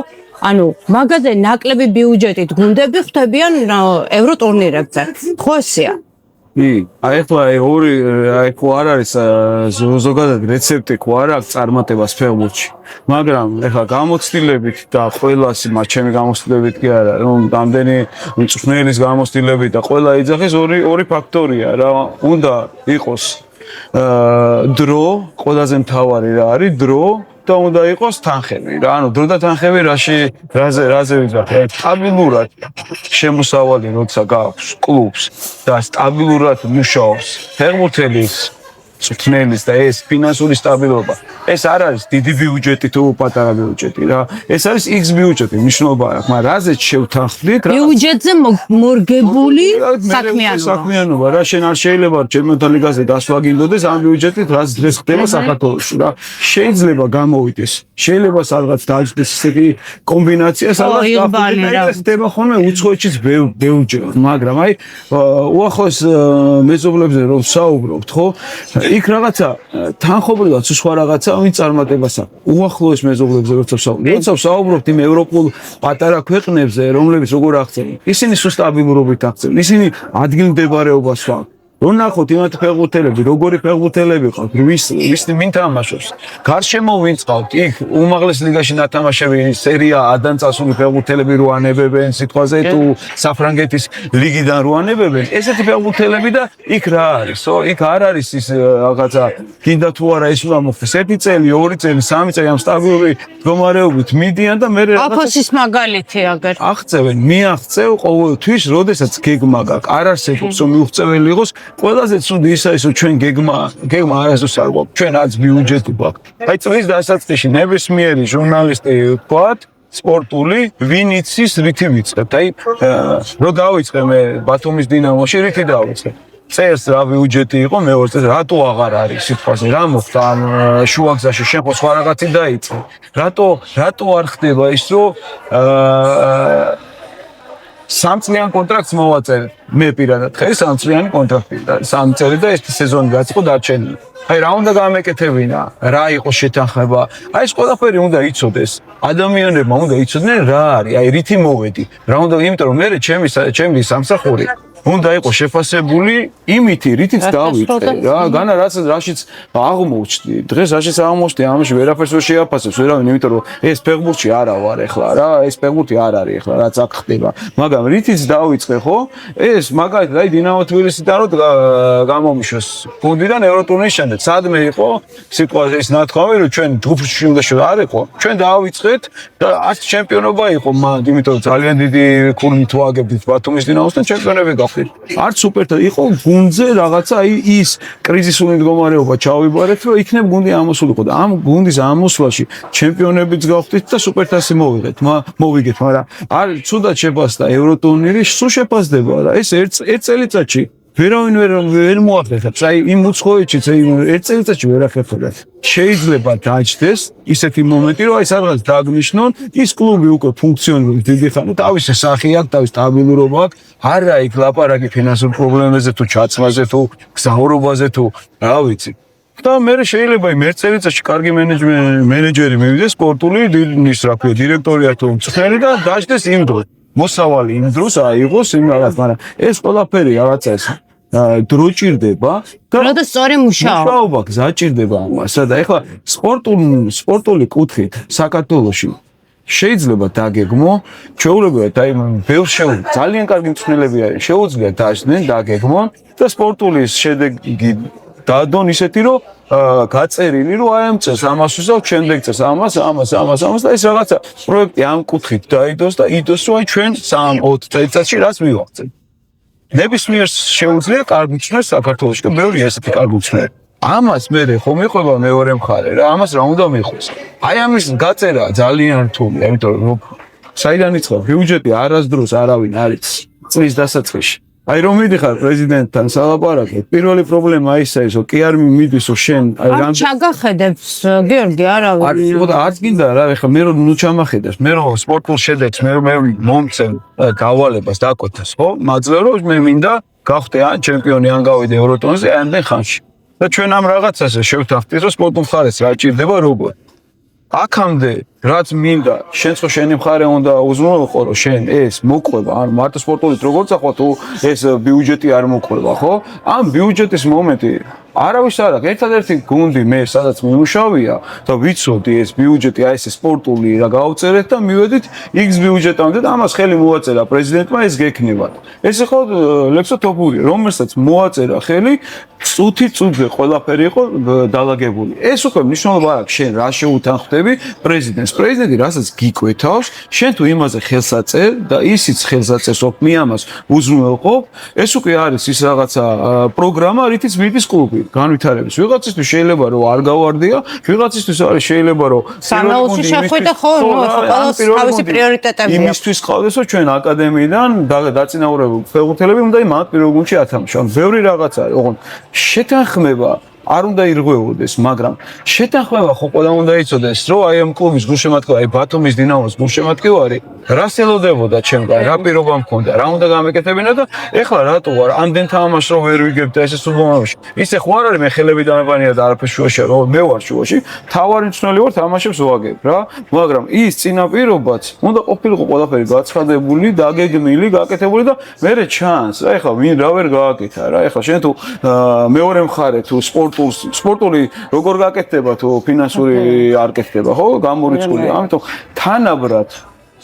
ანუ მაგაზე ნაკლები ბიუჯეტით გუნდები ხვდებიან ევროტურნირებზე. ხო ესეა? აი ახლა ორი აი ხო არ არის ზოგადად რეცეპტი ხო არ აქვს წარმატებას ფეხბურთში. მაგრამ ეხლა გამოცდილებით და ყველასი ჩემი გამოცდილებით კი არა, რომ რამდენი მწვრთნელის გამოცდილებით და ყველა იძახის ორი ფაქტორია რა. უნდა იყოს დრო, ყველაზე მთავარი რა არის დრო და უნდა იყოს თანხები რა. ანუ დრო და თანხები რაზე ვიძახე? სტაბილურად შემოსავალი როცა გააქვს კლუბს და სტაბილურად მუშაობს ფეხბურთელის მწვრთნელის და ეს ფინანსური სტაბილობა. ეს არ არის დიდი ბიუჯეტი თუ პატარა ბიუჯეტი რა. ეს არის X ბიუჯეტი, მნიშვნელობა აქვს, მაგრამ რაზეც შევთანხმდით რა. ბიუჯეტზე მორგებული საქმიანობა რა. შენ არ შეიძლება ჩემპიონთა ლიგაზე დასვლა გინდოდეს ამ ბიუჯეტით, რაც დღეს ხდება საქართველოში რა. შეიძლება გამოვიდეს, შეიძლება სადღაც დაჯდეს ესეთი კომბინაცია, სადღაც ხდება ხოლმე უცხოეთშიც ბევრჯერ, მაგრამ აი უახლოეს მეზობლებზე რომ საუბრობთ, ხო? იქ რაღაცა თანხობრივად სხვა რაღაცა ვინ წარმატებას აქვს. უახლოეს მეზობლებზე როცა საუბრობთ იმ ევროპულ პატარა ქვეყნებზე, რომლებიც როგორ აღწევენ. ისინი სულ სტაბილურობით აღწევენ. ისინი ადგილმდებარეობას ვაქვს. რომ ნახოთ იმათ ფეხბურთელები, როგორი ფეხბურთელები ყავთ, ვის ვინ თამაშობს. გარშემო ვინ წავთ? იქ უმაღლეს ლიგაში ნათამაშები სერია A-დან წასული ფეხბურთელები რო ანებებენ, სიტყვაზე თუ საფრანგეთის ლიგიდან რო ანებებენ, ესეთი ფეხბურთელები და იქ რა არისო? იქ არ არის ის რაღაცა გინდა თუ არა ის უნდა მოხდეს. 1 წელი, 2 წელი, 3 წელი ამ სტაბილური მდგომარეობით მიდიან და მე აფოსის მაგალითი აგერ. აღწევენ, მიაღწევ ყოველთვის, როდესაც გეგმა გაქვს. არ არსებობს რომ მიუღწეველი იყოს. ყველაზე ცუდი ისა ისო ჩვენ გეგმა არასდროს არ გვაქვს. ჩვენ არც ბიუჯეტი გვაქვს. აი წლის დასაწყისში ნებისმიერი ჟურნალისტი ვთქვათ, სპორტული, ვინ იცის, რითი ვიწყებთ. აი რო დავიწყე მე ბათუმის დინამოში, რითი დავიწყე. წერს რა ბიუჯეტი იყო, მეორე წელს რატო აღარ არის სიტყვაზე, რა მოხდა ამ შუაგზაში, შენ ხო სხვა რაღაცი დაიწყე. რატო არ ხდება ის, რომ 3 წლიან კონტრაქტს მოვაწერე. მე პირადად ხე 3 წლიანი კონტრაქტი და 3 წელი და ეს სეზონი რაც იყო დარჩენილი. აი რა უნდა გამეკეთებინა, რა იყო შეთანხმება. აი ეს ყველაფერი უნდა იცოდეს. ადამიანებმა უნდა იცოდნენ რა არის, აი რითი მოვედი. რა უნდა, იმიტომ რომ მე ჩემი სამსახური უნდა იყოს შეფასებული იმითი, რითიც დავიწყე რა. განა რაშიც აღმოჩნდი. დღეს რაშიც აღმოჩნდი, ამაში ვერაფერს ვერ შეაფასებს ვერავინ, იმიტომ რომ ეს ფეხბურთში არა ვარ ეხლა რა. ეს ფეხბურთი არ არის ეხლა რაც აქ ხდება. მაგრამ რითიც დავიწყე ხო? ეს მაგალითად აი დინამო თბილისიდან რო გამომიშოს გუნდიდან ევროტურნირის შემდეგ სადმე იყო სიტყვაზე ის ნათქვამი რომ ჩვენ ჯგუფში უნდა არ იყო ჩვენ დავიწყეთ და 10 ჩემპიონობა იყო მან იმიტომ რომ ძალიან დიდი ქურმით ვაგებდით ბათუმის დინამოსთან ჩემპიონები გავხდით არც სუპერთა იყო გუნდზე რაღაცა აი ის კრიზისული მდგომარეობა ჩავიბარეთ რომ იქნებ გუნდი ამოსულიყო და ამ გუნდის ამოსვლაში ჩემპიონებიც გავხდით და სუპერთასი მოვიღეთ მაგრამ არ ცუდად შეფასდა ევროტურნირი სულ შეფასდება და ეს ერთ წელიწადში ვერავინ ვერ მოახერხებს. აი იმ უცხოეთშიც ერთ წელიწადში ვერ ახერხებათ. შეიძლება დაჯდეს ისეთი მომენტი, რომ აი სადღაც დაგნიშნონ, ის კლუბი უკვე ფუნქციონირებს დიდი ხანი, თავისი სახე აქვს, თავისი სტაბილურობა აქვს. არა იქ ლაპარაკი ფინანსურ პრობლემებზე თუ ჩაცმაზე თუ გზაურობაზე თუ რა ვიცი. და მე შეიძლება იმ ერთ წელიწადში კარგი მენეჯერი მივიდეს სპორტული ის რა ქვია დირექტორია თუ მწვრთნელი და დაჯდეს იმ დროს. მოსავალი იმ დროს აიღოს იმ რაღაც, მაგრამ ეს ყველაფერი რაღაცა ეს დრო ჭირდება და რა და სწორი მუშაობა გზა ჭირდება ამასა და ეხლა სპორტული კუთხით საქართველოში შეიძლება დაგეგმო, ჩვეულებრივად აი ბევრ ძალიან კარგი მწვრთნელები არის, შეუძლია დაждდნენ, დაგეგმონ და სპორტული შედეგი დაადონ ისეთი რომ გაწერილი რომ აი ამ წელს ამას ვიზავ, შემდეგ წელს ამას და ეს რაღაცა პროექტი ამ კუთხით დაიდოს და იდოს რომ აი ჩვენ 3-4 წელიწადში რაც მივაღწევთ. ნებისმიერ შეუძლია კარგი მწვრთნელი საქართველოში და ბევრია ესეთი კარგი მწვრთნელი. ამას მე ხომ მიყვება მეორე მხარე რა, ამას რა უნდა მიხვდეს. აი ამის გაწერა ძალიან რთულია, იმიტომ რომ საიდან იწყება ბიუჯეტი არასდროს არავინ არ იცის წლის დასაწყისში. აი რომ მიდიხარ პრეზიდენტთან სალაპარაკეთ, პირველი პრობლემა ისაა, რომ კი არ მიდის რომ შენ აი რამ ჩაგახედებს გიორგი არავინ. არც გინდა რა, ეხლა მე რომ ნუ ჩამახედავს, მე რომ სპორტულ შედეგს, მე მომცემ დავალებას დაკვეთას, ხო? მაძლევ რომ მე მინდა გავხდე ან ჩემპიონი ან გავიდე ევროტონზე ამდენ ხანში. და ჩვენ ამ რაღაცაზე შევთანხმდით, რომ სპორტულ მხარეს რა ჭირდება როგორ. აქამდე რაც მინდა, შენც ხო შენი მხარე უნდა უზრუნველყო, რომ შენ ეს მოყვება, ან მარტო სპორტულით როგორც ახლა თუ ეს ბიუჯეტი არ მოყვება, ხო? ამ ბიუჯეტის მომენტი არავის არ აქვს. ერთადერთი გუნდი მე სადაც მიმუშავია და ვიცოდი ეს ბიუჯეტი აი ეს სპორტული რა გავწერეთ და მივედით X ბიუჯეტამდე და ამას ხელი მოაწერა პრეზიდენტმა ეს გექნებათ. ეს ხო ლექსო ტოპური, რომელსაც მოაწერა ხელი წუთი ყველაფერი იყო დალაგებული. ეს უკვე მნიშვნელობა არ აქვს შენ რა შეუთანხმდები პრეზიდენტს. პრეზიდენტი რასაც გიკვეთავს, შენ თუ იმაზე ხელს აწერ და ისიც ხელს აწერს, რომ მე ამას უზრუნველყოფ, ეს უკვე არის ის რაღაცა პროგრამა, რითიც მიდის კლუბი. განვითარების. ვიღაცისთვის შეიძლება რომ არ გავარდია, ვიღაცისთვის არის შეიძლება რომ სამეულში შეხვიდა ხო, ყველას თავისი პრიორიტეტები აქვს. იმისთვის ყავდეს რომ ჩვენ აკადემიიდან დაწინაურებულ ფეხბურთელები უნდა იმათ პირველ გუნდში ათამაშონ. ბევრი რაღაც არის, ოღონდ შეთანხმება არ უნდა ირღვეოდეს, მაგრამ შეთანხმება ხო ყველა უნდა იცოდეს, რომ აი ამ კლუბის გულშემატკივარი, აი ბათუმის დინამოს გულშემატკივარი რა სელოდებოდა ჩემგან, რა პირობა მქონდა, რა უნდა გამეკეთებინა და ეხლა რატო ვარ ამდენ თამაშს რომ ვერ ვიგებ და ესე სულგონავში. ისე ხო არ არის მე ხელები დამებანია და არაფერ შუაში რომ მე ვარ შუაში, თავარი მწვრთნელი ვარ, თამაშებს ვაგებ რა, მაგრამ ის წინაპირობაც უნდა ყოფილიყო ყველაფერი გაცხადებული, დაგეგმილი, გაკეთებული და მერე ჩანს. აი ეხლა ვინ რა ვერ გააკეთა რა, ეხლა შენ თუ მეორე მხარე თუ სპორტული როგორ გაკეთდება თუ ფინანსური არ კეთდება, ხო? გამორიცხული. ამიტომ თანაბრად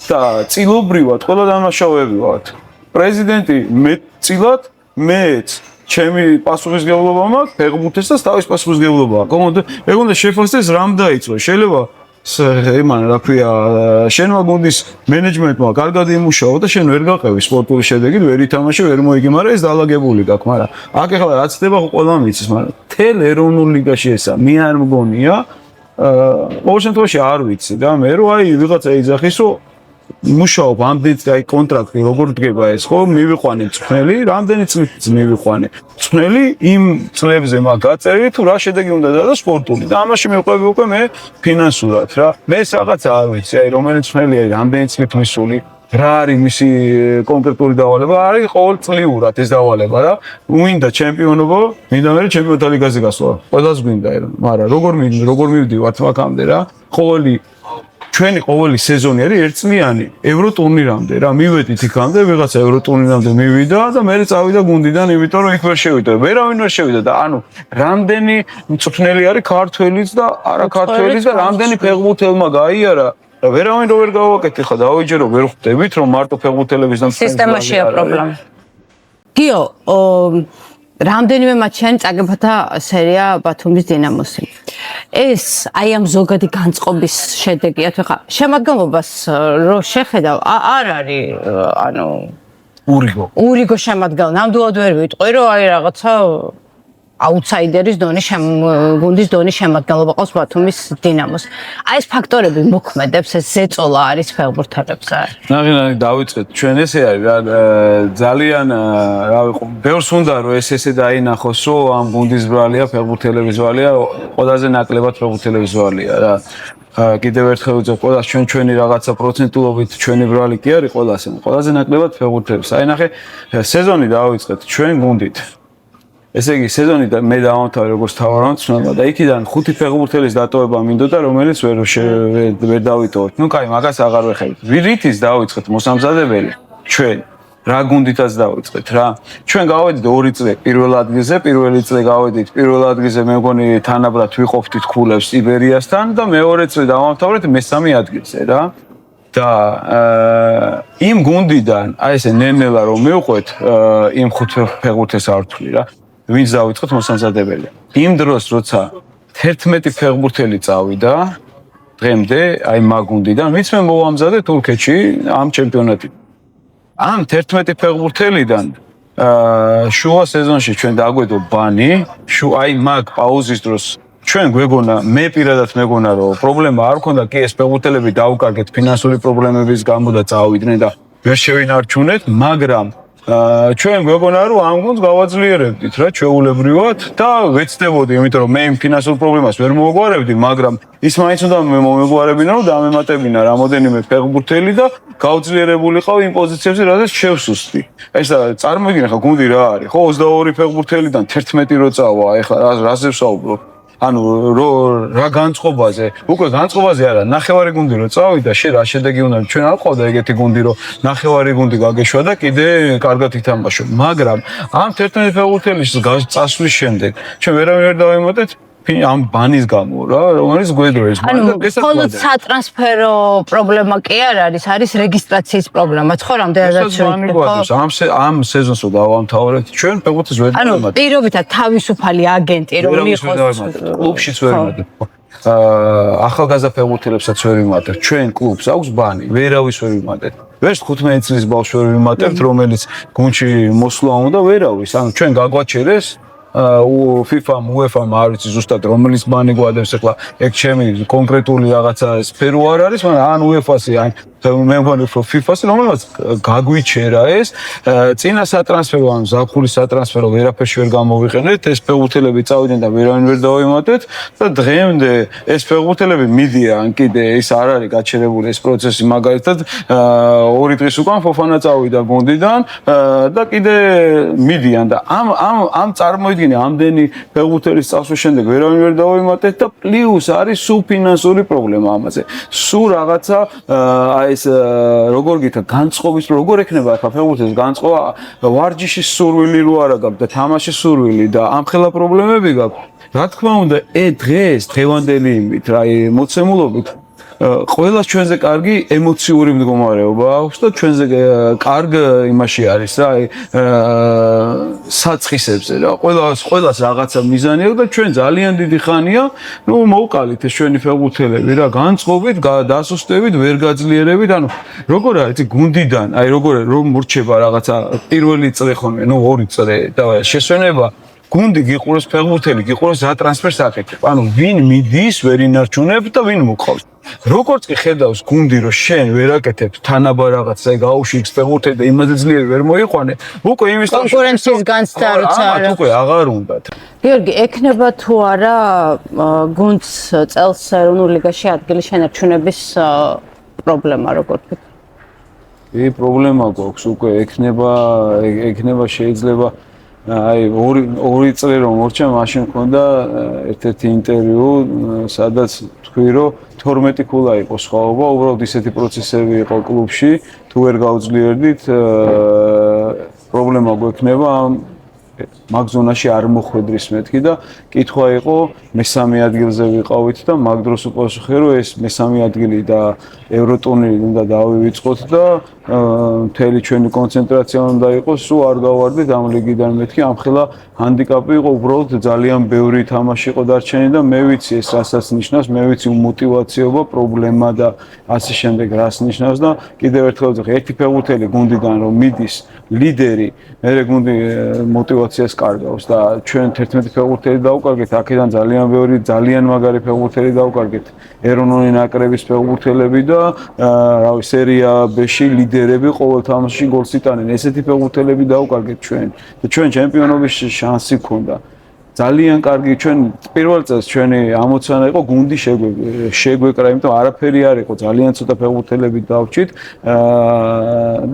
და წილობრივად ყველა დამნაშავეები ვართ. პრეზიდენტი მეტწილად, მეც ჩემი პასუხისმგებლობა მაქვს, ფეხბურთის და თავის პასუხისმგებლობა. ეგ უნდა შეფასდეს რამ დაიწყო. შეიძლება იმან რა ქვია, შენმა გუნდის მენეჯმენტმა კარგად იმუშაო და შენ ვერ გაყევი სპორტული შედეგით, ვერ ითამაშე, ვერ მოიგი, მაგრამ ეს დალაგებული გაქვს, მაგრამ აქ ახლა რაც ხდება ყველა მიცის, მაგრამ თელ ეროვნულ ლიგაში ესა მე არ მგონია, ყოველ შემთხვევაში არ ვიცი და მე რო აი ვიღაცა ეძახის, რომ მუშაობ ამდენიც აი კონტრაქტი როგორ დგება ეს ხო მივიყვანე მწვრთნელი რამდენი წლით მივიყვანე მწვრთნელი იმ წლებზე მაგ გაწერილი თუ რა შედეგი უნდა და სპორტული და ამაში მივყვები უკვე მე ფინანსურად რა მე რაღაცა არ ვიცი აი რომელი მწვრთნელი არის რამდენი წლით მისული რა არის მისი კონკრეტული დავალება არის ყოველწლიურად ეს დავალება რა უინდა ჩემპიონობა მინდა მე ჩემპიონთა ლიგაზე გასვლა ყველას გვინდა მაგრამ როგორ მივდივართ მაგამდე რა ჩვენი ყოველი სეზონი არის ერთწლიანი ევროტურნირამდე რა მივედით იქამდე ვიღაცა ევროტურნირამდე მივიდა და მე წავიდა გუნდიდან იმიტომ რომ იქ ვერ შევიდა ვერავინ ვერ შევიდა და ანუ რამდენი მწვრთნელი არის ქართველიც და არა ქართველიც და რამდენი ფეხბურთელმა გაიარა და ვერავინ რო ვერ გავაკეთე ხა დავიჯერო ვერ ხვდებით რომ მარტო ფეხბურთელების და სისტემაშია პრობლემა გიო რამდენიმე მატჩიანი წაგებათა სერია ბათუმის დინამოსი. ეს აი ამ ზოგადი განწყობის შედეგია თუ ხა შემადგენლობას რო შეხედავ არ არის ანუ ურიგო შემადგენლობა ნამდვილად ვერ ვიტყვი რომ აი რაღაცა აუთსაიდერის დონის გუნდის დონის შემადგენლობა ყავს ბათუმის დინამოს. აი ეს ფაქტორები მოქმედებს ეს ზეწოლა არის ფეხბურთელებზე. ნახე დავიწყეთ ჩვენ ესე არის რა ძალიან რა ვიყო ბევრს უნდა რომ ესე დაინახოს რომ ამ გუნდის ბრალია ფეხბურთელების ბრალია ყველაზე ნაკლებად ფეხბურთელების ბრალია რა კიდევ ერთხელ ვიძახ ყველას ჩვენი რაღაცა პროცენტულობით ჩვენი ბრალი კი არის ყველაზე ნაკლებად ფეხბურთელებს. აი ნახე სეზონი დავიწყეთ ჩვენ გუნდით ესე იგი სეზონი და მე დავამთავრე როგორც თავარამცნობა და იქიდან 5 ფეხბურთელის დატოვება მინდოდა რომელიც ვერ დავიტოვოთ. ნუ კაი მაგას აღარ ვეხებით. რითიც დავიწყეთ მოსამზადებელი ჩვენ რა გუნდითაც დავიწყეთ რა. ჩვენ გავედით 2 წელი პირველ ადგილზე, პირველი წელი გავედით პირველ ადგილზე მე მგონი თანაბრად ვიყოფთით ქულებს იბერიასთან და მეორე წელი დავამთავრეთ მესამე ადგილზე რა. და იმ გუნდიდან აი ესე ნენელა რომ მივყვეთ იმ 5 ფეხბურთის ართული რა ვინც დავიწყოთ მოსამზადებელი იმ დროს როცა 11 ფეხბურთელი წავიდა დღემდე აი მაგ გუნდიდან ვინც მე მოვამზადე თურქეთში ამ ჩემპიონატით ამ 11 ფეხბურთელიდან შუა სეზონში ჩვენ დაგვედო ბანი აი მაგ პაუზის დროს ჩვენ გვეგონა მე პირადად მეგონა რომ პრობლემა არ ქონდა კი ეს ფეხბურთელები დაუკარგეთ ფინანსური პრობლემების გამო და წავიდნენ და ვერ შევინარჩუნეთ მაგრამ ჩვენ გვეგონა რომ ამ გუნდს გავაძლიერებდით რა ჩვეულებრივად და ვეცდებოდი იმიტომ რომ მე იმ ფინანსურ პრობლემას ვერ მოვგვარებდი მაგრამ ის მაინც უნდა მომეგვარებინა რომ დამემატებინა რამოდენიმე ფეხბურთელი და გავძლიერებულიყავ იმ პოზიციებზე რადგან შევსუსტი ესა წარმოგიდგენ ხა გუნდი რა არის ხო 22 ფეხბურთელიდან 11 რო წავა ეხლა რაზე ვსაუბრობ ანუ რა განწყობაზე უკვე განწყობაზე არა ნახევარი გუნდი რო წავიდა შე რა შედეგი უნდა ჩვენ არ ყავდა ეგეთი გუნდი რომ ნახევარი გუნდი გაგეშვა და კიდე კარგად ითამაშო მაგრამ ამ 11 ფეხბურთელის წასვლის შემდეგ ჩვენ ვერავინ ვერ დავემატეთ ამ ბანის გამო რა რომელიც გვედროეს ანუ მხოლოდ სატრანსფერო პრობლემა კი არ არის რეგისტრაციის პრობლემაც ხო რამდენადაც ამ სეზონს რო დავამთავრეთ ჩვენ ფეხბურთის ვერ ანუ პირობითად თავისუფალი აგენტი რომ იყოს კლუბშიც ვერ იმატებ ახალგაზრდა ფეხბურთელებსაც ვერ იმატებ ჩვენ კლუბს აქვს ბანი ვერავის ვერ იმატებ ვერც 15 წლის ბავშვს ვერ იმატებთ რომელიც გუნდში მოსვლა უნდა ვერავის ანუ ჩვენ გაგვაჩერეს FIFA-მ, UEFA-მ არ ვიცი ზუსტად რომელიც ბანი გვადებს ახლა ეგ ჩემი კონკრეტული რაღაცა სფერო არ არის, მაგრამ ან UEFA-ს ან მე მგონი რომ FIFA-ს რომელსაც გაგვიჩერა ეს წინა სატრანსფერო ან ზაფხულის სატრანსფერო ვერაფერში ვერ გამოვიყენეთ, ეს ფეხბურთელები წავიდნენ და ვერავინ ვერ დავიმატეთ და დღემდე ეს ფეხბურთელები მიდიან კიდე ის არ არის გაჩერებული ეს პროცესი მაგალითად 2 დღის უკან ფოფანა წავიდა გუნდიდან და კიდე მიდიან და ამ წარმოიდგინე ამდენი ფეხბურთელის წასვლის შემდეგ ვერავინ ვერ დავიმატეთ და პლუს არის სულ ფინანსური პრობლემა ამაზე. სულ რაღაცა ეს როგორ გითხრა განწყობის როგორ ექნება ახლა ფეხბურთის განწყობა ვარჯიშის სურვილი რო არა გაქვს და თამაშის სურვილი და ამხელა პრობლემები გაქვს. რა თქმა უნდა, დღეს დღევანდელი იმით, რა მოცემულობით ყველას ჩვენზე კარგი ემოციური მდგომარეობა აქვს და ჩვენზე კარგ იმაში არის რა საწყისებზე რა ყველას რაღაცა მიზანი აქვს და ჩვენ ძალიან დიდი ხანია ნუ მოვყალით ეს ჩვენი ფეხბურთელები რა განწყობით დასუსტებით ვერ გაძლიერებით ანუ როგორ არის გუნდიდან აი როგორ რომ მორჩება რაღაცა პირველი წრე ხოლმე ნუ 2 წრე და შესვენება გუნდი გიყუროს ფეხბურთელი გიყუროს რა ტრანსფერს აკეთებ ანუ ვინ მიდის ვერ ინარჩუნებ და ვინ მოყავს როგორც კი ხედავს გუნდი რომ შენ ვერ აკეთებ თანაბარ რაღაცა გაუშვი ფეხბურთელი და იმაზე ძლიერ ვერ მოიყვანე უკვე იმის კონკურენციის განცდა როცა არა უკვე აღარ უნდათ გიორგი ექნება თუ არა გუნდს წელს ეროვნულ ლიგაში ადგილი შენარჩუნების პრობლემა როგორ ფიქრობ პრობლემა გვაქვს უკვე ექნება შეიძლება აი 2 წელი რომ მორჩა მაშინ მქონდა ერთ-ერთი ინტერვიუ სადაც თქვი რომ 12 ქულა იყო სხვაობა უბრალოდ ისეთი პროცესები იყო კლუბში თუ ვერ გავძლიერდით პრობლემა გვექნება მაგ ზონაში არ მოხვედრის მეთქი და კითხვა იყო მესამე ადგილზე ვიყავით და მაგ დროს უპასუხე რომ ეს მესამე ადგილი და ევროტურნირი უნდა დავივიწყოთ და მთელი ჩვენი კონცენტრაცია უნდა იყოს სულ არ გავარდეთ ამ ლიგიდან მეთქი ამხელა ჰანდიკაპი იყო უბრალოდ ძალიან ბევრი თამაში იყო დარჩენი და მე ვიცი ეს რასაც ნიშნავს მე ვიცი მოტივაციობა პრობლემა და ასე შემდეგ რას ნიშნავს და კიდევ ერთხელ ვთქვი ერთი ფეხბურთელი გუნდიდან რომ მიდის ლიდერი მე გუნდი მოტივაციას კარგავს და ჩვენ 11 ფეხბურთელი დავუკარგეთ აქედან ძალიან ბევრი ძალიან მაგარი ფეხბურთელი დავუკარგეთ ეროვნული ნაკრების ფეხბურთელები და რავი სერია B-ში ლიდერები ყოველ თამაშში გოლს იტანენ ესეთი ფეხბურთელები დავუკარგეთ ჩვენ და ჩვენ ჩემპიონობის შანსი ჰქონდა ძალიან კარგი ჩვენ პირველ წელს ჩვენი ამოცანა იყო გუნდი შეგვეკრა იმიტომ არაფერი არ იყო ძალიან ცოტა ფეხბურთელები დავჭით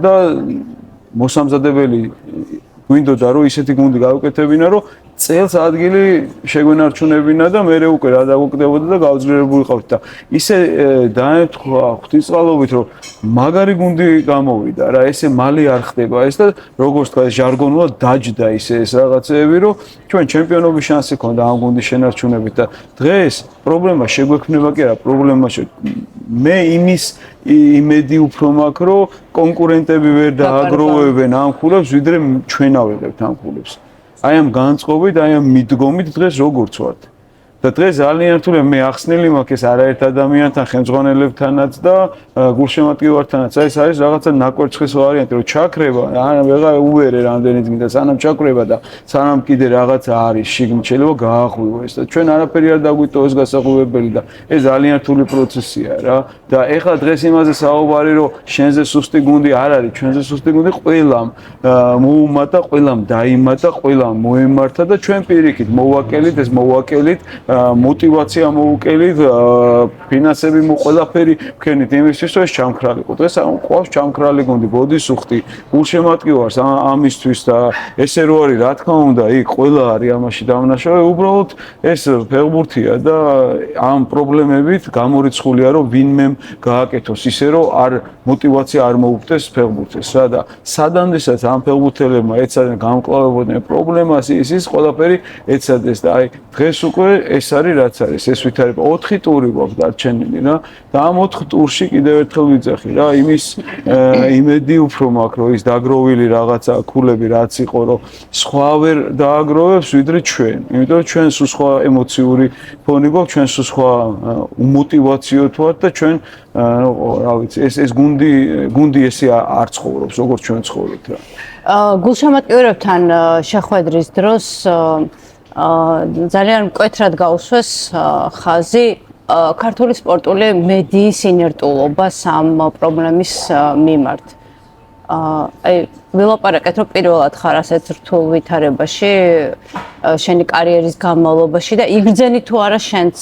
და მოსამზადებელი გვინდოდა რომ ისეთი გუნდი გავუკეთებინა რომ წელს ადგილი შეგვენარჩუნებინა და მე უკვე რა დაგვკვდებოდა და გავძლიერებული ყავით და ისე დაემთხვა ღვთისმწყალობით რომ მაგარი გუნდი გამოვიდა რა ესე მალე არ ხდება ეს და როგორც თქვა ჟარგონულად დაჯდა ისე ეს რაღაცეები რომ ჩვენ ჩემპიონობის შანსი ქონდა ამ გუნდის შენარჩუნებით და დღეს პრობლემა შეგვექმნება კი არა პრობლემა მე იმის იმედი უფრო მაქვს რომ კონკურენტები ვერ დააგროვებენ ამ ხულებს ვიდრე ჩვენ ავიღებთ ამ ხულებს აი ამ განწყობით აი ამ მიდგომით დღეს როგორც ვართ და დღეს ძალიან რთულია მე ახსნილი მაქვს ეს არაერთ ადამიანთან ხელმძღვანელებთანაც და გულშემატკივართანაც აი ეს არის რაღაცა ნაკვერცხის ვარიანტი რომ ჩაქრება ან ვეღარ უვერე რამდენი წმინდა სანამ ჩაქრება და სანამ კიდე რაღაცა არის შიგნით შეიძლება გააღვივო ეს და ჩვენ არაფერი არ დაგვიტო ეს გასაღვივებელი და ეს ძალიან რთული პროცესია რა და ეხლა დღეს იმაზე საუბარი რომ შენზე სუსტი გუნდი არ არის ჩვენზე სუსტი გუნდი ყველამ მოუმატა ყველამ დაიმატა ყველამ მოემართა და ჩვენ პირიქით მოვაკელით ეს მოვაკელით мотивация მოუკელით ფინანსები ყველაფერი ვქენით იმისთვის რომ ეს ჩამქრალიყო დღეს ყავს ჩამქრალი გუნდი ბოდის უხტი გულშემატკივარს ამისთვის და ესე რო არის რა თქმა უნდა იქ ყველა არის ამაში დამნაშავე უბრალოდ ეს ფეხბურთია და ამ პრობლემებით გამორიცხულია რომ ვინმემ გააკეთოს ისე რომ არ мотивация არ მოუხდეს ფეხბურთს რა და სადამდესაც ამ ფეხბურთელებმა ეცადნენ გამკლავებოდნენ პრობლემას ის ყველაფერი ეცადეს და აი დღეს უკვე ეს არის რაც არის ეს ვითარება 4 ტური გვაქვს დარჩენილი რა და ამ 4 ტურში კიდევ ერთხელ ვიძახი რა იმის იმედი უფრო მაქვს რომ ის დაგროვილი რაღაცა ქულები რაც იყო რომ სხვა ვერ დააგროვებს ვიდრე ჩვენ იმიტომ რომ ჩვენ სულ სხვა ემოციური ფონი გვაქვს ჩვენ სულ სხვა უმოტივაციოთ ვართ და ჩვენ რა ვიცი ეს გუნდი ესე არ ცხოვრობს როგორც ჩვენ ცხოვრობთ რა გულშემატკივრებთან შეხვედრის დროს ძალიან მკვეთრად გაუსვეს ხაზი ქართული სპორტული მედიის ინერტულობას ამ პრობლემის მიმართ. აი ვილაპარაკეთ რომ პირველად ხარ ასეთ რთულ ვითარებაში შენი კარიერის განმავლობაში და იგრძენი თუ არა შენს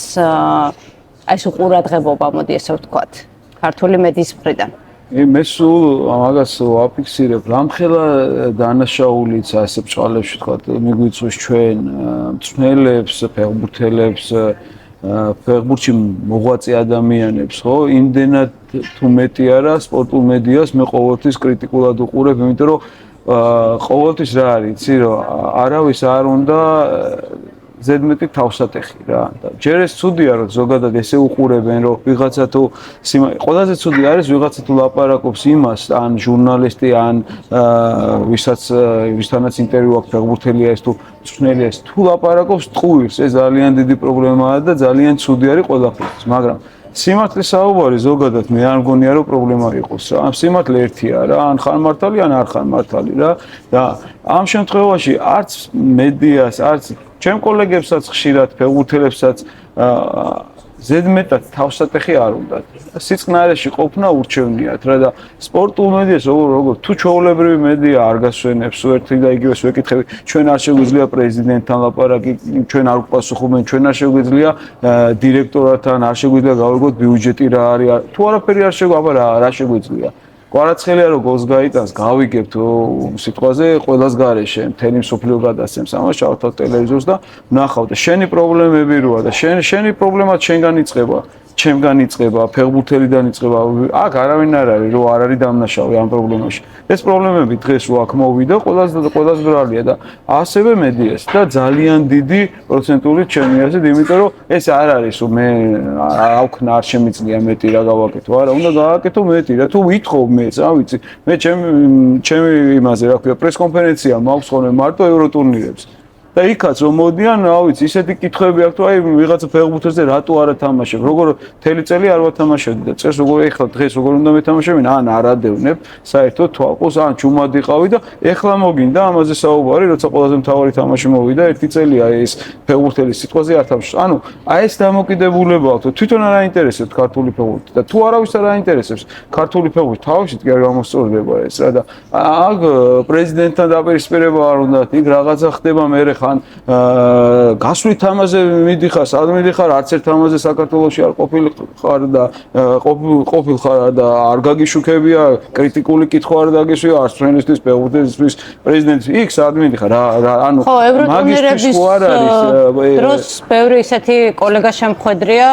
აი ეს უყურადღებობა მოდი ესე ვთქვათ ქართული მედიის მხრიდან. მე სულ მაგას ვაფიქსირებ რამხელა დანაშაულიც ასე ბჭყალებში თქვა მიგვიწვევს ჩვენ მწვრთნელებს ფეხბურთელებს ფეხბურთში მოღვაწე ადამიანებს ხო იმდენად თუ მეტი არა სპორტულ მედიას მე ყოველთვის კრიტიკულად უყურებ იმიტომ რომ ყოველთვის რა არის იცი რომ არავის არ უნდა ზედმეტი თავსატეხი რა და ჯერ ეს ცუდია რომ ზოგადად ესე უყურებენ რომ ვიღაცა თუ ყველაზე ცუდი არის ვიღაცა თუ ლაპარაკობს იმას ან ჟურნალისტი ან ვისთანაც ინტერვიუ აქვს ფეხბურთელია ეს თუ მწვრთნელია ეს თუ ლაპარაკობს ტყუილს ეს ძალიან დიდი პრობლემაა და ძალიან ცუდი არის ყველაფერს მაგრამ სიმართლის საუბარი ზოგადად მე არ მგონია რომ პრობლემა იყოს რა ამ სიმართლე ერთია რა ან ხარ მართალი ან არ ხარ მართალი რა და ამ შემთხვევაში არც მედიას არც ჩემ კოლეგებსაც ხშირად ფეხბურთელებსაც ზედმეტად თავსატეხი არ უნდათ. სიწყნარეში ყოფნა ურჩევნიათ რა და სპორტულ მედიას როგორ თუ ჩვეულებრივი მედია არ გასვენებს ერთი და იგივეს ვეკითხები ჩვენ არ შეგვიძლია პრეზიდენტთან ლაპარაკი ჩვენ არ გვპასუხობენ ჩვენ არ შეგვიძლია დირექტორთან არ შეგვიძლია გავიგოთ ბიუჯეტი რა არის თუ არაფერი არ შეგვიძლია აბა რა შეგვიძლია კვარაცხელია რომ გოლს გაიტანს გავიგებთ სიტყვაზე ყველას გარეშე მთელი მსოფლიო გადასცემს ამას ჩავთავ ტელევიზორს და ვნახავ და შენი პრობლემები როა და შენი პრობლემა ჩვენგან იწყება ჩემგან იწყება ფეხბურთელიდან იწყება აქ არავინ არ არის რომ არ არის დამნაშავე ამ პრობლემაში ეს პრობლემები დღეს რო აქ მოვიდა ყველას ბრალია და ასევე მედიას და ძალიან დიდი პროცენტული ჩემი აზრით იმიტომ რომ ეს არ არის რომ მე აუქნა არ შემიძლია მეტი რა გავაკეთო არა უნდა გააკეთო მეტი რა თუ ვითხოვ მეც რა ვიცი მე ჩემი იმაზე რა ქვია პრესკონფერენცია მაქვს ხოლმე მარტო ევროტურნირებს და იქაც რომ მოდიან, რა ვიცი, ისეთი კითხვები აქვს, თუ აი ვიღაცა ფეხბურთზე რატო არა თამაშობ, როგორ მთელი წელი არ ვათამაშებდი და წეს როგორ ეხლა დღეს როგორ უნდა მეთამაშებინ, ან არადევნებ, საერთოდ თვალყოს, ან ჩუმად იყავი და ეხლა მოგინდა ამაზე საუბარი, როცა ყველაზე მთავარი თამაში მოვიდა, ერთი წელია ეს ფეხბურთელის სიტყვაზე არ თამაშობს. ანუ აი ეს დამოკიდებულება აქვს, თვითონ არ აინტერესებს ქართული ფეხბურთი და თუ არავის არ აინტერესებს ქართული ფეხბურთი, თავისით კი არ გამოსწორდება ეს რა და აქ პრეზიდენტთან დაპირისპირება არ უნდა, იქ რაღაცა ხდება მე ხან გასვლით თამაზე მიდიხარ, სად მიდიხარ, არც ერთ თამაზე საქართველოში არ ყოფილიყარ და ყოფილხარ და არ გაგიშუქებია, კრიტიკული კითხვა არ დაგესვია, არც ჩვენისთვის ფეხბურთელისთვის პრეზიდენტს იქ სად მიდიხარ, ანუ ხო, ევროტურნირების დროს ბევრი ისეთი კოლეგა შემხვედრია,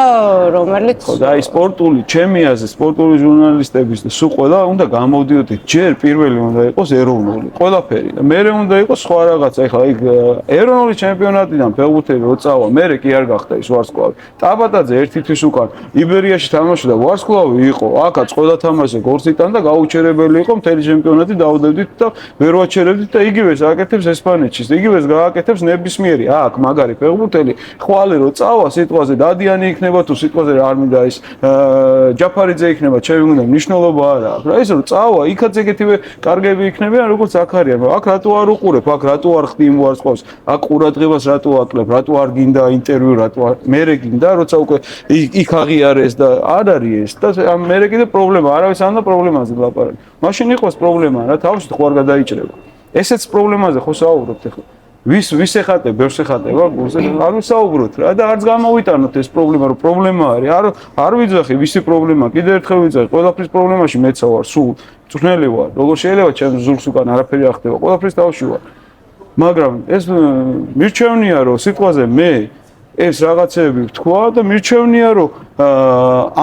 რომელიც ხო და აი სპორტული ჩემი აზრით, სპორტული ჟურნალისტების და სულ ყველა უნდა გამოვდიოდეთ, ჯერ პირველი უნდა იყოს ეროვნული, ყველაფერი და მერე უნდა იყოს სხვა რაღაცა, ეხლა იქ ეროვნული ჩემპიონატიდან ფეხბურთელი რო წავა, მერე კი არ გახდა ის ვარსკვლავი. ტაბატაძე ერთი თვის უკან იბერიაში თამაშობდა, ვარსკვლავი იყო, აქაც ყველა თამაში გორციდან და გაუჩერებელი იყო, მთელი ჩემპიონატი დაუდევდით და ვერ ვაჩერებდით და იგივეს აკეთებს ესპანეთში, იგივეს გააკეთებს ნებისმიერი. აქ მაგარი ფეხბურთელი ხვალე რო წავა სიტყვაზე დადიანი იქნება თუ სიტყვაზე არ მინდა ის ჯაფარიძე იქნება, ჩემი უნდა მნიშვნელობა არა აქვს. რა ის რო წავა, იქაც ეგეთივე კარგები იქნებიან როგორც აქ არიან. აქ რატო არ უყურებ, აქ რატო არ ხდი იმ ვარსკვლავს, აქ ყურადღებას რატო აკლებ, რატო არ გინდა ინტერვიუ, რატო მერე გინდა, როცა უკვე იქ აღიარეს და არ არის ეს და მერე კიდე პრობლემა, არავის არ უნდა პრობლემაზე ლაპარაკი. მაშინ იყოს პრობლემა რა, თავში ხო არ გადაიჭრება. ესეც პრობლემაზე ხო საუბრობთ ახლა. ვის ეხატებ, ბევრს ეხატება, გულზე არ ვისაუბროთ რა და არც გამოვიტანოთ ეს პრობლემა, რომ პრობლემა არის. არ ვიძახი, ვისი პრობლემა, კიდე ერთხელ ვიძახი, ყველაფრის პრობლემაში მეც ვარ, სულ წვნელი ვარ. როგორ შეიძლება ჩემს ზურგს უკან არაფერი არ ხდება, ყველაფრის თავში ვარ. მაგრამ ეს მირჩევნია, რომ სიტყვაზე მე ეს რაღაცები ვთქვა და მირჩევნია, რომ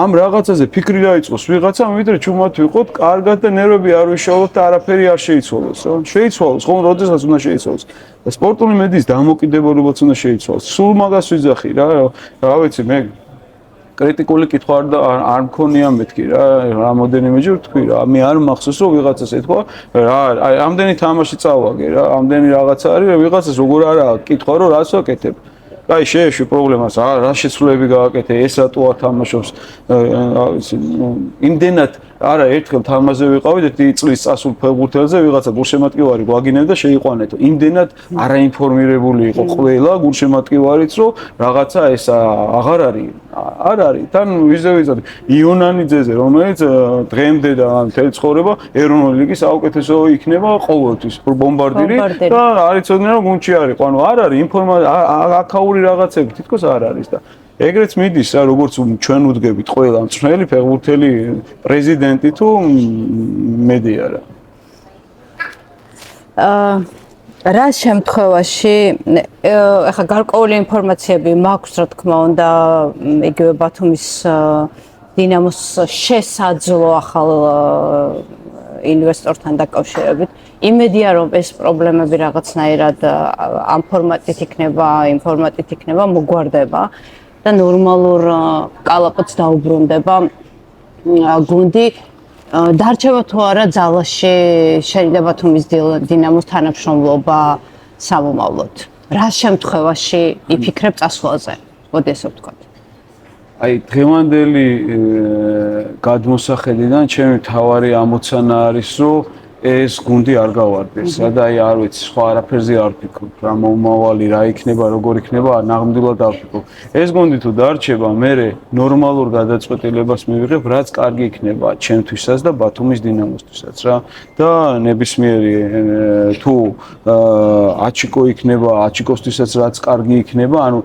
ამ რაღაცაზე ფიქრი დაიწყოს ვიღაცა, ვიდრე ჩუმად ვიყოთ, კარგად და ნერვები არ ვიშალოთ და არაფერი არ შეიცვალოს. შეიცვალოს, ხომ როდესაც უნდა შეიცვალოს. და სპორტული მედიის დამოკიდებულებაც უნდა შეიცვალოს. სულ მაგას ვიძახი რა ვიცი მე კრიტიკული კითხვა არ მქონია მეთქი რა, რამოდენიმეჯერ ვთქვი რა, მე არ მახსოვს რომ ვიღაცას ეთქვა, აი ამდენი თამაში წავაგე რა, ამდენი რაღაცა არის, ვიღაცას როგორ არა კითხვა რომ რას ვაკეთებ. აი შეეშვი პრობლემას, რა შეცვლილები გააკეთე, ეს რატო არ თამაშობს, რა ვიცი, იმდენად არა ერთხელ თამაზე ვიყავი და წლის წასულ ფეხბურთელზე ვიღაცა გულშემატკივარი გვაგინებდა შეიყვანეთო. იმდენად არაინფორმირებული იყო ყველა გულშემატკივარიც, რომ რაღაცა ეს აღარ არის. არ არის. თან ვიზევიზად იონანიძეზე, რომელიც დღემდე და მთელი ცხოვრება ეროვნული ლიგის საუკეთესო იქნება ყოველთვის ბომბარდირი და არ იცოდნენ რომ გუნდში არის. ანუ არ არის ინფორმაცია, აკაური რაღაცები თითქოს არ არის და ეგრეც მიდის რა, როგორც ჩვენ უდგებით ყველა მწვრთნელი ფეხბურთელი პრეზიდენტი თუ მედია რა. რა შემთხვევაში ახლა გარკვეული ინფორმაციები მაქვს, რა თქმა უნდა, იგივე ბათუმის დინამოს შესაძლო ახალ ინვესტორთან დაკავშირებით. იმედია, რომ ეს პრობლემები რაღაცნაირად ამ ფორმატით იქნება, იმ ფორმატით იქნება, მოგვარდება და ნორმალურ კალაპოts დაუბრუნდება გუნდი. დარჩება თუ არა ძალაში შეიძლება ბათუმის დინამოს თანამშრომლობა სამომავლოდ. რა შემთხვევაში იფიქრებ წასვლაზე? მოდი ესე ვთქვათ. აი დღევანდელი გადმოსახედიდან ჩემი თავარი ამოცანა არის, რომ ეს გუნდი არ გავარდეს და აი არ ვიცი, სხვა არაფერზე არ ვფიქრობ, რა მომავალი, რა იქნება, როგორ იქნება, ნაღმდილად არ ვფიქრობ. ეს გუნდი თუ დარჩება, მე ნორმალურ გადაწყვეტილებას მივიღებ, რაც კარგი იქნება ჩემთვისაც და ბათუმის დინამოსთვისაც რა. და ნებისმიერი თუ აჩიკო იქნება, აჩიკოსთვისაც რაც კარგი იქნება, ანუ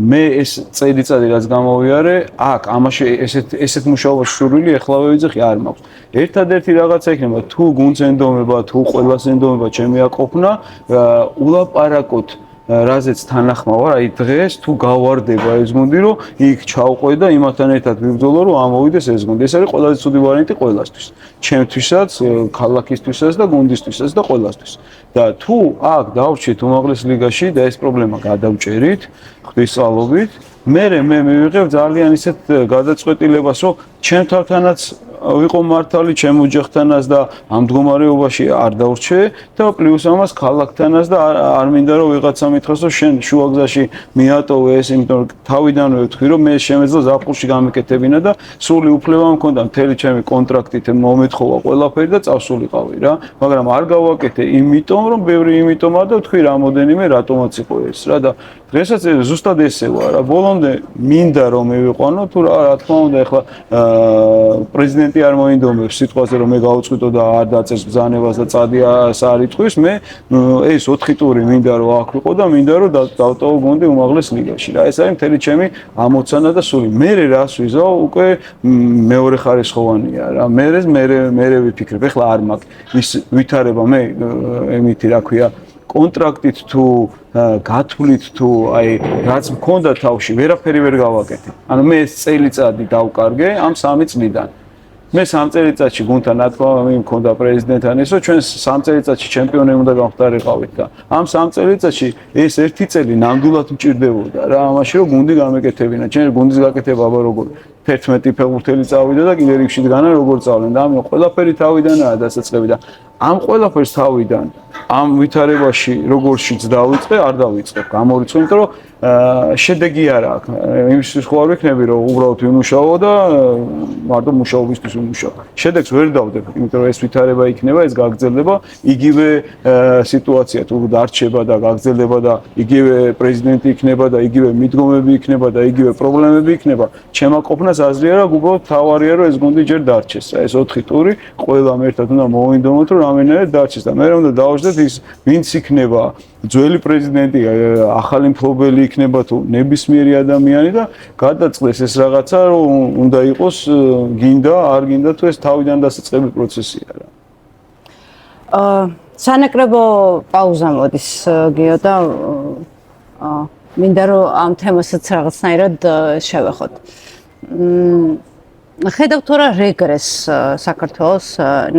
მე ეს წელიწადი რაც გამოვიარე, აქ ამაში ესეთ მუშაობაში სურვილი ეხლავე ვიძახი არ მაქვს. ერთადერთი რაღაცა იქნება თუ გუნდს ენდომება, თუ ყველას ენდომება ჩემი აყოფნა, ულაპარაკოთ რაზეც თანახმა ვარ, აი დღეს თუ გავარდება ეს გუნდი, რომ იქ ჩავყვე და იმათთან ერთად ვიბრძოლო, რომ ამოვიდეს ეს გუნდი. ეს არის ყველაზე ცუდი ვარიანტი ყველასთვის. ჩემთვისაც, ქალაქისთვისაც და გუნდისთვისაც და ყველასთვის. და თუ აქ დავრჩით უმაღლეს ლიგაში და ეს პრობლემა გადავჭერით, ღვთისმსალობით, მე მივიღებ ძალიან ისეთ გადაწყვეტილებას, რომ ჩემ თავთანაც ვიყო მართალი ჩემ ოჯახთანაც და ამ მდგომარეობაში არ დავრჩე და პლუს ამას ქალაქთანაც და არ მინდა რომ ვიღაცა მითხოს რომ შენ შუაგზაში მიატოვე ეს, იმიტომ რომ თავიდანვე ვთქვი რომ მე შემეძლო ზაფხულში გამეკეთებინა და სული უფლება მქონდა მთელი ჩემი კონტრაქტით მომეთხოვა ყველაფერი და წავსულიყავი რა, მაგრამ არ გავაკეთე იმიტომ რომ ბევრი იმიტომაა და ვთქვი რამოდენიმე რატომაც იყო ეს რა და დღესაც ზუსტად ესე ვარ რა ბოლომდე მინდა რომ მივიყვანო თუ რა თქმა უნდა ეხლა პრეზიდენტი არ მოინდომებს სიტყვაზე რომ მე გავუწყვიტო და არ დაწერს ბრძანებას და წადიას არ იტყვის მე ეს 4 ტური მინდა რომ აქ ვიყო და მინდა რომ დავტოვო გუნდი უმაღლეს ლიგაში რა ეს არის მთელი ჩემი ამოცანა და სული მე რას ვიზავ უკვე მეორე ხარისხოვანია რა მე ვიფიქრებ ეხლა არ მაქვს ის ვითარება მე ემითი რა ქვია კონტრაქტით თუ გათვლით თუ აი რაც მქონდა თავში ვერაფერი ვერ გავაკეთე. ანუ მე ეს წელიწადი დავკარგე ამ 3 წლიდან. მე 3 წელიწადში გუნდთან ნათქვამი მქონდა პრეზიდენტთან ისო ჩვენ 3 წელიწადში ჩემპიონი უნდა გავხდარიყავით და ამ 3 წელიწადში ეს ერთი წელი ნამდვილად მჭირდებოდა რა ამაში რომ გუნდი გამეკეთებინა. ჩვენ გუნდის გაკეთება აბა როგორ 11 ფეხბურთელი წავიდა და კიდე რიგში დგანა როგორ წავლენ და ამ ყველაფერი თავიდანაა დასაწყები და ამ ყველაფერს თავიდან ამ ვითარებაში როგორშიც დავიწყე, არ დავიწყებ. გამორიცხე, იმიტომ რომ შედეგი არ აქვს. იმისთვის ხო არ ვიქნები, რომ უბრალოდ ვიმუშაო და მარტო მუშაობისთვის ვიმუშაო. შედეგს ვერ დავდებ, იმიტომ რომ ეს ვითარება იქნება, ეს გაგრძელდება, იგივე სიტუაცია თუ დარჩება და გაგრძელდება და იგივე პრეზიდენტი იქნება და იგივე მიდგომები იქნება და იგივე პრობლემები იქნება. ჩემმა ყოფნას აზრი არა, უბრალოდ თავარია რომ ეს გუნდი ჯერ დარჩეს. ეს 4 ტური ყველამ ერთად უნდა მოვინდომოთ, რომ რამენერად დარჩეს და მე უნდა დავუშვათ ის ვინც იქნება ძველი პრეზიდენტი, ახალი მფლობელი იქნება თუ ნებისმიერი ადამიანი და გადაწყდეს ეს რაღაცა რომ უნდა იყოს გინდა, არ გინდა თუ ეს თავიდან დასაწყები პროცესია რა. სანაკრებო პაუზა მოდის გიო და მინდა რომ ამ თემასაც რაღაცნაირად შევეხოთ. ხედავთ თუ რა რეგრესს საქართველოს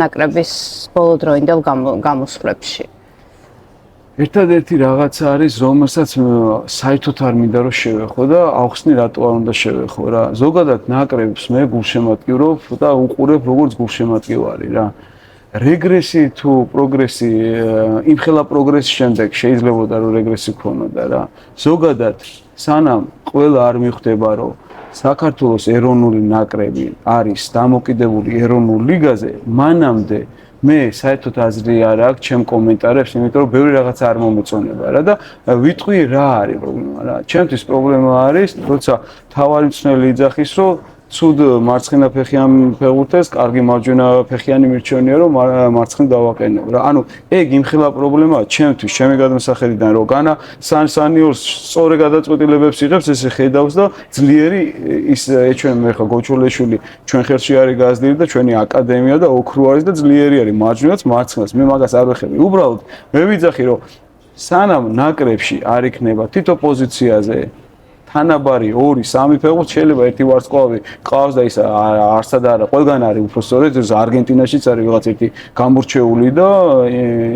ნაკრების ბოლოდროინდელ გამოსვლებში. ერთადერთი რაღაცა არის, რომელსაც საერთოდ არ მინდა რომ შევეხო და ახსნი რატო არ უნდა შევეხო რა. ზოგადად ნაკრებს მე გულშემატკივრობ და უყურებ როგორც გულშემატკივარი რა. რეგრესი თუ პროგრესი, იმხელა პროგრესის შემდეგ შეიძლებოდა რომ რეგრესი ქონოდა რა. ზოგადად სანამ ყველა არ მიხვდება რომ საქართველოს ეროვნული ნაკრები არის დამოკიდებული ეროვნულ ლიგაზე, მანამდე მე საერთოდ აზრი არ აქვს ჩემ კომენტარებს, იმიტომ რომ ბევრი რაღაცა არ მომეწონება რა და ვიტყვი რა არის პრობლემა რა. ჩემთვის პრობლემა არის, როცა თავარი მწვრთნელი იძახის, რომ ცუდ მარცხენა ფეხიან ფეხბურთელს კარგი მარჯვენა ფეხიანი მირჩევნია რომ მარცხნივ დავაყენებ რა. ანუ ეგ იმხელა პრობლემაა ჩემთვის, ჩემი გადმოსახედიდან რომ განა სანიორს სწორი გადაწყვეტილებებს იღებს, ესე ხედავს და ძლიერი ის ჩვენ მე ხო გოჩოლეშვილი ჩვენ ხელში არის გაზრდილი და ჩვენი აკადემია და ოქრო არის და ძლიერი არის მარჯვენაც მარცხნას. მე მაგას არ ვეხები. უბრალოდ მე ვიძახი რომ სანამ ნაკრებში არ იქნება თითო პოზიციაზე თანაბარი 2-3 ფეხბურთი შეიძლება ერთი ვარსკვლავი ყავს და ის არსად არა ყველგან არის უფრო სწორედ არგენტინაშიც არის ვიღაც ერთი გამორჩეული და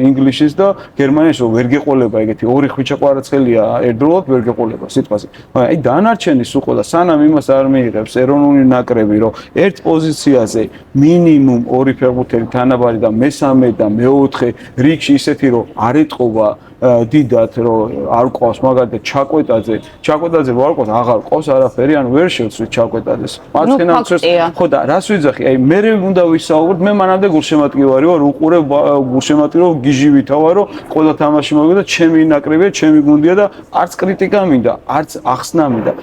ინგლისშიც და გერმანიაში ვერ გეყოლება ეგეთი ორი ხვიჩა ყვარაცხელია ერთდროულად ვერ გეყოლება სიტყვაზე მაგრამ აი დანარჩენი სულ ყველა სანამ იმას არ მიიღებს ეროვნული ნაკრები რომ ერთ პოზიციაზე მინიმუმ 2 ფეხბურთელი თანაბარი და მესამე და მეოთხე რიგში ისეთი რომ არ ეტყობა დიდად რომ არ ყავს მაგალითად ჩაკვეტაძე ვარ ყავს აღარ ყავს არაფერი ანუ ვერ შევცვლით ჩაკვეტაძეს მარცხენა მცველს ხო და რას ვიძახი აი მე უნდა ვისაუბროთ მე მანამდე გულშემატკივარი ვარ უყურებ გულშემატკივარი რომ გიჟი ვითავა რომ ყველა თამაში მოვიდა ჩემი ნაკრებია ჩემი გუნდია და არც კრიტიკა მინდა არც ახსნა მინდა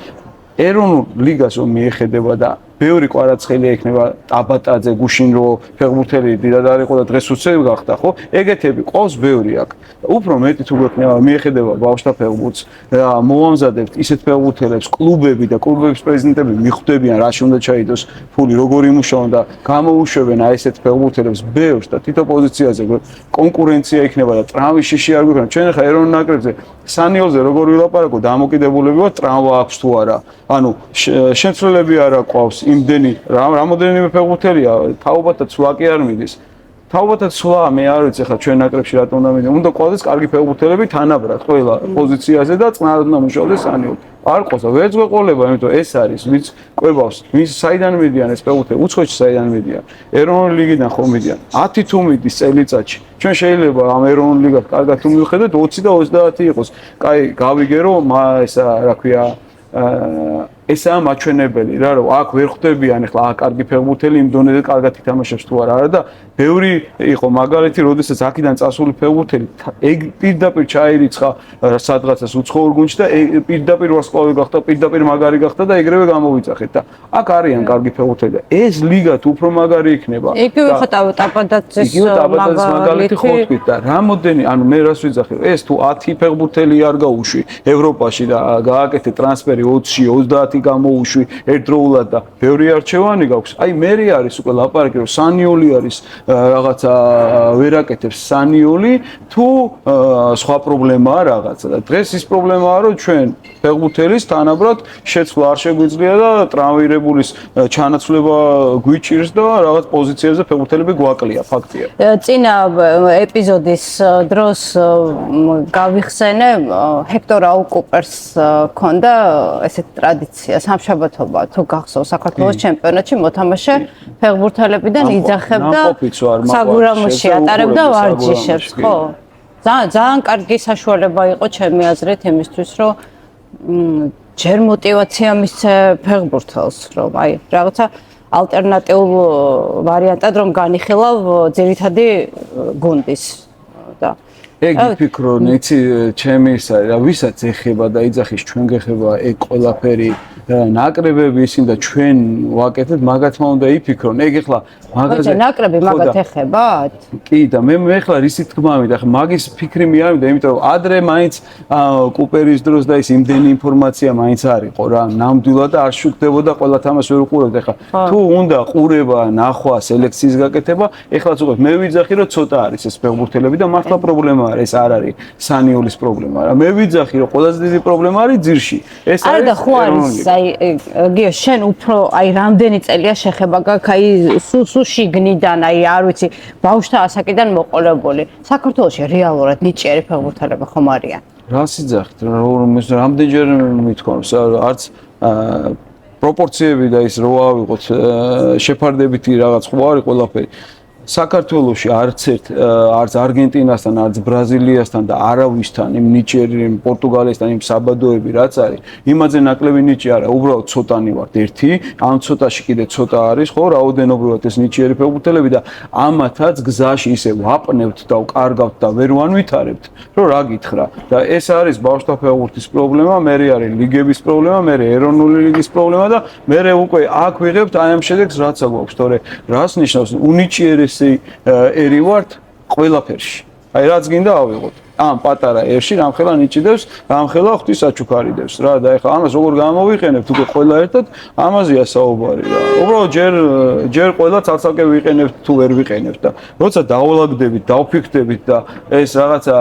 ეროვნულ ლიგას რომ მიეხედება და ბევრი კვარაცხელია იქნება ტაბატაძე გუშინრო ფეხბურთელი დიდად არ იყო და დღეს უცებ გახდა ხო ეგეთები ყავს ბევრი აქ უფრო მეტი თუ გვექნება მიეხედება ბავშვთა ფეხბურთს და მოვამზადებთ ისეთ ფეხბურთელებს კლუბები და კლუბების პრეზიდენტები მიხვდებიან რაში უნდა ჩაიდოს ფული როგორ იმუშაონ და გამოუშვებენ აი ესეთ ფეხბურთელებს ბევრს და თითო პოზიციაზე კონკურენცია იქნება და ტრავმის შიში არ გვექნება ჩვენ ხა ეროვნულ ნაკრებზე სანიოლზე როგორ ვილაპარაკო დამოკიდებულები ვარ ტრავმა აქვს თუ არა ანუ შემცვლელები არა ყავს იმდენი რამოდენიმე ფეხბურთელია თაობათაც სვლა კი არ მიდის თაობათაც სვლა მე არ ვიცი ხა ჩვენ ნაკრებში რატომ უნდა მიდის უნდა ყავდეს კარგი ფეხბურთელები თანაბრად ყველა პოზიციაზე და წნარად უნდა მუშაობდეს სანიოლი არ ყავს და ვერც გვეყოლება იმიტომ ეს არის ვინც ყვებავს ვინც საიდან მიდიან ეს ფეხბურთელი უცხოეთში საიდან მიდიან ეროვნული ლიგიდან ხომ მიდიან 10 თუ მიდის წელიწადში ჩვენ შეიძლება ამ ეროვნული ლიგას კარგად თუ მივხედოთ 20 და 30 იყოს კაი გავიგე რომ ესა რა ქვია ესაა მაჩვენებელი რა რომ აქ ვერ ხვდებიან ახლა კარგი ფეხბურთელი იმ დონეზე კარგად ითამაშებს თუ არა და ბევრი იყო მაგალითი როდესაც აქედან წასული ფეხბურთელი ეგ პირდაპირ ჩაირიცხა სადღაცას უცხოურ გუნდში და პირდაპირ ვარსკვლავი გახდა პირდაპირ მაგარი გახდა და ეგრევე გამოვიძახეთ და აქ არიან კარგი ფეხბურთელი და ეს ლიგა თუ უფრო მაგარი იქნება იგივე ხო ტაბაძის მაგალითი ხო თქვით და რამოდენი ანუ მე რას ვიძახე ეს თუ 10 ფეხბურთელი არ გაუშვი ევროპაში და გააკეთე ტრანსფერი 20-ში 30 გამოუშვი ერთდროულად და ბევრი არჩევანი გაქვს აი მე არის უკვე ლაპარაკი რომ სანიოლი არის რაღაცა ვერ აკეთებს სანიოლი თუ სხვა პრობლემაა რაღაცა და დღეს ის პრობლემაა რომ ჩვენ ფეხბურთელის თანაბრად შეცვლა არ შეგვიძლია და ტრავმირებულის ჩანაცვლება გვიჭირს და რაღაც პოზიციებზე ფეხბურთელები გვაკლია ფაქტია წინა ეპიზოდის დროს გავიხსენე ჰექტორ აუკუპერს ქონდა ესეთი ტრადიცია სამშაბათობა თუ გახსოვს საქართველოს ჩემპიონატში მოთამაშე ფეხბურთელებიდან იძახებდა საგურამოში ატარებდა ვარჯიშებს ხო ძალიან კარგი საშუალება იყო ჩემი აზრით იმისთვის რომ ჯერ мотиваცია მისცე ფეხბურთელს რომ აი რაღაცა ალტერნატიულ ვარიანტად რომ განიხილავ ძირითადი გუნდის და ეგ ვფიქრო ნეცი ჩემი ის არის რა ვისაც ეხება და იძახის ჩვენ გეხება ეგ ყველაფერი ნაკრებები ისინი და ჩვენ ვაკეთებთ მაგათმა უნდა იფიქრონ ეგ ახლა მაგაზე ნაკრები მაგათ ეხებათ კი და მე ახლა რისი თქმა მივიდა ახლა მაგის ფიქრი მე არ მივიდა იმიტომ რომ ადრე მაინც კუპერის დროს და ის იმდენი ინფორმაცია მაინც არისო რა ნამდვილად არ შუქდებოდა ყველა თამაშს ვერ უყურებთ ახლა თუ უნდა ყურება ნახვა სელექციის გაკეთება ეხლაც უკვე მე ვიძახი რომ ცოტა არის ეს ფეხბურთელები და მართლა პრობლემა ეს არ არის სანიოლის პრობლემა რა მე ვიძახი რომ ყველაზე დიდი პრობლემა არის ძირში ეს არის და ხო არის აი გიო შენ უფრო აი რამდენი წელია შეხება გაქვს აი სუ შიგნიდან აი არ ვიცი ბავშვთა ასაკიდან მოყოლებული საქართველოში რეალურად ნიჭიერი ფეხბურთელები ხომ არიან რას იძახით რამდენჯერ მithქვამს არც პროპორციები და ის რო ავიღოთ შეფარდებითი რაღაც ხო არის ყველაფერი საქართველოში არც არგენტინასთან, არც ბრაზილიასთან და არავისთან იმ ნიჭიერი პორტუგალიასთან იმ საბადოები რაც არის, იმაზე ნაკლები ნიჭი არა, უბრალოდ ცოტანი ვართ ერთი, ამ ცოტაში კიდე ცოტა არის, ხო, რაოდენობრივად ეს ნიჭიერი ფეხბურთელები და ამათაც გზაში ისე ვაპნევთ და ვკარგავთ და ვერ ვანვითარებთ, რომ რა გითხრა. და ეს არის ბავშვთა ფეხბურთის პრობლემა, მე არის ლიგების პრობლემა, მე ეროვნული ლიგის პრობლემა და მე უკვე აქ ვიღებთ აი ამ შედეგს რაც აგვაქვს, თორე რას ნიშნავს უნიჭიერეს ერი ვართ ყველაფერში. აი რაც გინდა ავიღოთ. ამ პატარა ერში რამხელა ნიჭიდებს, რამხელა ღვთის საჩუქარიდებს რა და ეხლა ამას როგორ გამოვიყენებთ უკვე ყველა ერთად, ამაზეა საუბარი რა. უბრალოდ ჯერ ყველა ცალ-ცალკე ვიყენებთ თუ ვერ ვიყენებთ და როცა დავალაგდებით, დავფიქრდებით და ეს რაღაცა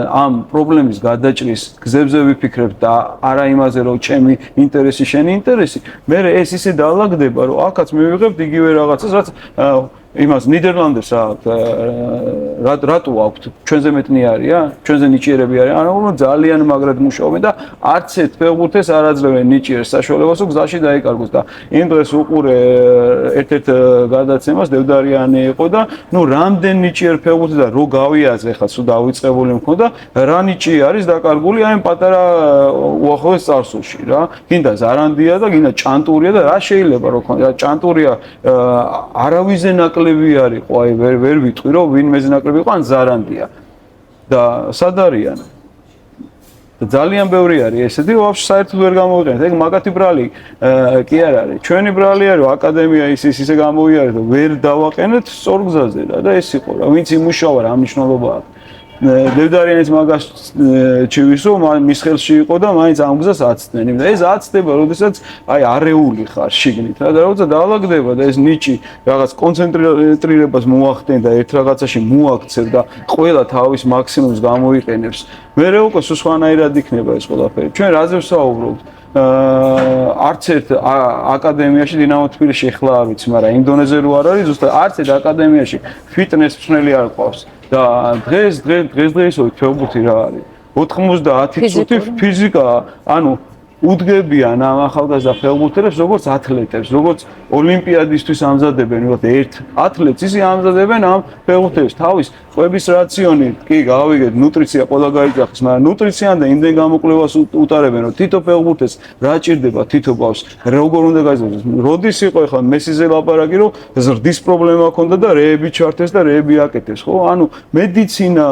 ამ პრობლემის გადაჭრის გზებზე ვიფიქრებთ და არა იმაზე რომ ჩემი ინტერესი, შენი ინტერესი, მე ეს ისე დაალაგდება რომ აქაც მივიღებთ იგივე რაღაცას რაც იმას ნიდერლანდებს რატო აქვთ ჩვენზე მეტნი არიან ჩვენზე ნიჭიერები არიან ანუ ძალიან მაგრად მუშაობენ და არც ერთ ფეხბურთელს არ აძლევენ ნიჭიერს საშუალებას რომ გზაში დაიკარგოს და იმ დღეს უყურე ერთ-ერთ გადაცემას დევდარიანი იყო და ნუ რამდენ ნიჭიერ ფეხბურთელს და რო გავიაზრე ხა სულ დავიწყებული მქონდა რა ნიჭი არის დაკარგული აი პატარა უახლოეს წარსულში რა გინდა ზარანდია და გინდა ჭანტურია და რა შეიძლება რო ქონდა ჭანტურია არავიზე ნაკლები არისო აი ვერ ვიტყვი რომ ვინმეზე ნაკლები იყო ან ზარანდია და სად არიან და ძალიან ბევრი არის ესეთი ვაფშე საერთოდ ვერ გამოვიყენეთ ეგ მაგათი ბრალი კი არ არის ჩვენი ბრალი არის აკადემია ისე გამოვიარეთ და ვერ დავაყენეთ სწორ გზაზე და ეს იყო რა ვინც იმუშავა რა მნიშვნელობა აქვს დევდარიანის მაგას ჩივისო მის ხელში იყო და მაინც ამ გზას აცდნენ და ეს აცდება როდესაც აი არეული ხარ შიგნით რა და როცა დაალაგდება და ეს ნიჭი რაღაც კონცენტრირებას მოახდენ და ერთ რაღაცაში მოაქცევ და ყველა თავის მაქსიმუმს გამოიყენებს მე უკვე სულ სხვანაირად იქნება ეს ყველაფერი ჩვენ რაზე ვსაუბრობთ არც ერთ აკადემიაში დინამო თბილისში ახლა არ ვიცი მაგრამ იმ დონეზე რო არ არის ზუსტად არც ერთ აკადემიაში ფიტნეს მწვრთნელი არ ყავს და დღეს ფეხბურთი რა არის 90 წუთი ფიზიკა ანუ უდგებიან ამ ახალგაზრდა ფეხბურთელებს როგორც ათლეტებს, როგორც ოლიმპიადისთვის ამზადებენ, ერთ ათლეტს ისე ამზადებენ ამ ფეხბურთელებს. თავის ყვების რაციონი, კი, გავიგეთ, ნუტრიცია ყველა გაიძახის, მაგრამ ნუტრიციამ და იმდენ გამოკვლევას უტარებენ, რომ თითო ფეხბურთელს რა ჭირდება, თითო ბავშვს, როგორ უნდა გაიზარდოს. როდის იყო ახლა მესიზე ლაპარაკი, რომ ზრდის პრობლემა ჰქონდა და რეები ჩართეს და რეები აკეთეს, ხო? ანუ მედიცინა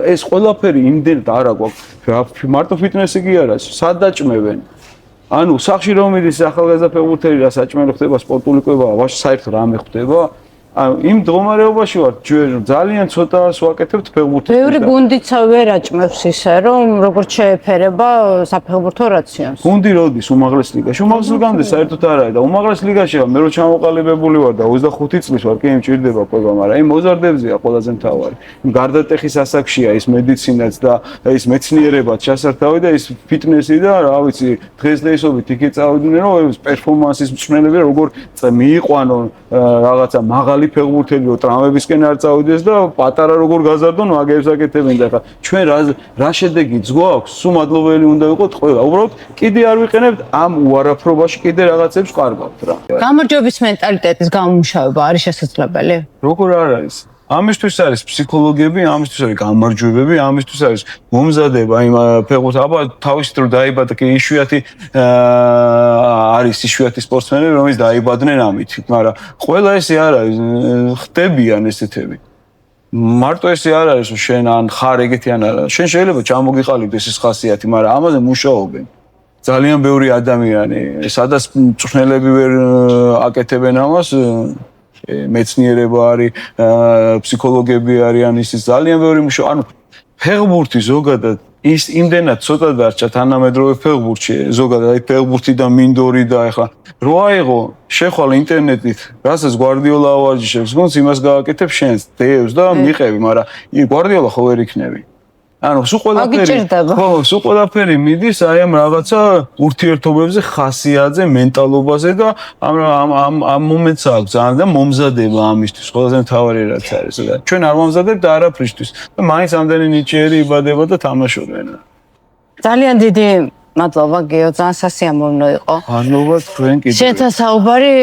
ეს ყველაფერი იმდენად არა გვაქვს. მარტო ფიტნესი კი არა, სად დაჭმევენ? ანუ სახში რომ მიდის ახალგაზრდა ფეხბურთელი რა საჭმელი ხდება, სპორტული კვებაა, ვაში საერთოდ რამე ხდება. ანუ იმ მდგომარეობაში ვარ ძალიან ცოტას ვაკეთებთ ფეხბურთის. ბევრი გუნდიც ვერ აჭმევს ისე, რომ როგორც შეეფერება საფეხბურთო რაციონს. გუნდი როდის უმაღლეს ლიგაში? უმაღლეს ლიგამდე საერთოდ არა და უმაღლეს ლიგაში მე რო ჩამოყალიბებული ვარ და 25 წლის ვარ, კი მჭირდება კვება, მაგრამ აი მოზარდებზეა ყველაზე მთავარი. გარდატეხის ასაკშია ის მედიცინაც და ის მეცნიერებაც ჩასართავი და ის ფიტნესი და რა ვიცი, დღესდღეობით იქ წავიდნენ რომ პერფორმანსის მწვრთნელები როგორ მიიყვანონ რაღაცა მაღალი ფეხბურთელი რომ ტრამვებისკენ არ წავიდეს და პატარა როგორ გაზარდონ მაგებს აკეთებენ და ხა ჩვენ რა შედეგიც გვაქვს სულ მადლობელი უნდა ვიყოთ ყველა უბრალოდ კიდე არ ვიყენებთ ამ უარაფრობაში კიდე რაღაცებს ვყარბავთ რა გამარჯვების მენტალიტეტის გამომუშავება არის შესაძლებელი როგორ არ არის ამისთვის არის ფსიქოლოგები, ამისთვის არის გამარჯვებები, ამისთვის არის მომზადება იმ ფეხბურთს. აბა თავისით რომ დაიბადა კი იშვიათი არის იშვიათი სპორტსმენები, რომელიც დაიბადნენ ამით, მაგრამ ყველა ესე არ არის, ხდებიან ესეთები. მარტო ესე არ არის, რომ შენ ან ხარ ეგეთი ან არა. შენ შეიძლება ჩამოგიყალიბდეს ეს ხასიათი, მაგრამ ამაზე მუშაობენ. ძალიან ბევრი ადამიანი, სადაც მწვრთნელები ვერ აკეთებენ ამას მეცნიერება არის, ფსიქოლოგები არიან, ის ძალიან ბევრი მუშაობა. ანუ ფეხბურთი ზოგადად ის იმდენად ცოტა დარჩა თანამედროვე ფეხბურთში, ზოგადად აი ფეხბურთი და მინდორი და ეხლა რო აიღო, შეხვალ ინტერნეტით, რასაც გვარდიოლა ავარჯიშებს, გონს იმას გააკეთებ შენს დევს და მიყევი, მაგრამ გვარდიოლა ხო ვერ იქნები. ანუ სულ ყველაფერი მიდის აი ამ რაღაცა ურთიერთობებზე, ხასიათზე, მენტალობაზე და ამ მომენტს აქვს ძალიან და მომზადება ამისთვის, ყველაზე მთავარი რაც არის და ჩვენ არ მომზადებთ არაფრისთვის და მაინც ამდენი ნიჭიერი იბადება და თამაშობენ. ძალიან დიდი მადლობა გიო, ძალიან სასიამოვნო იყო. მადლობა თქვენ კიდევ. შენთან საუბარი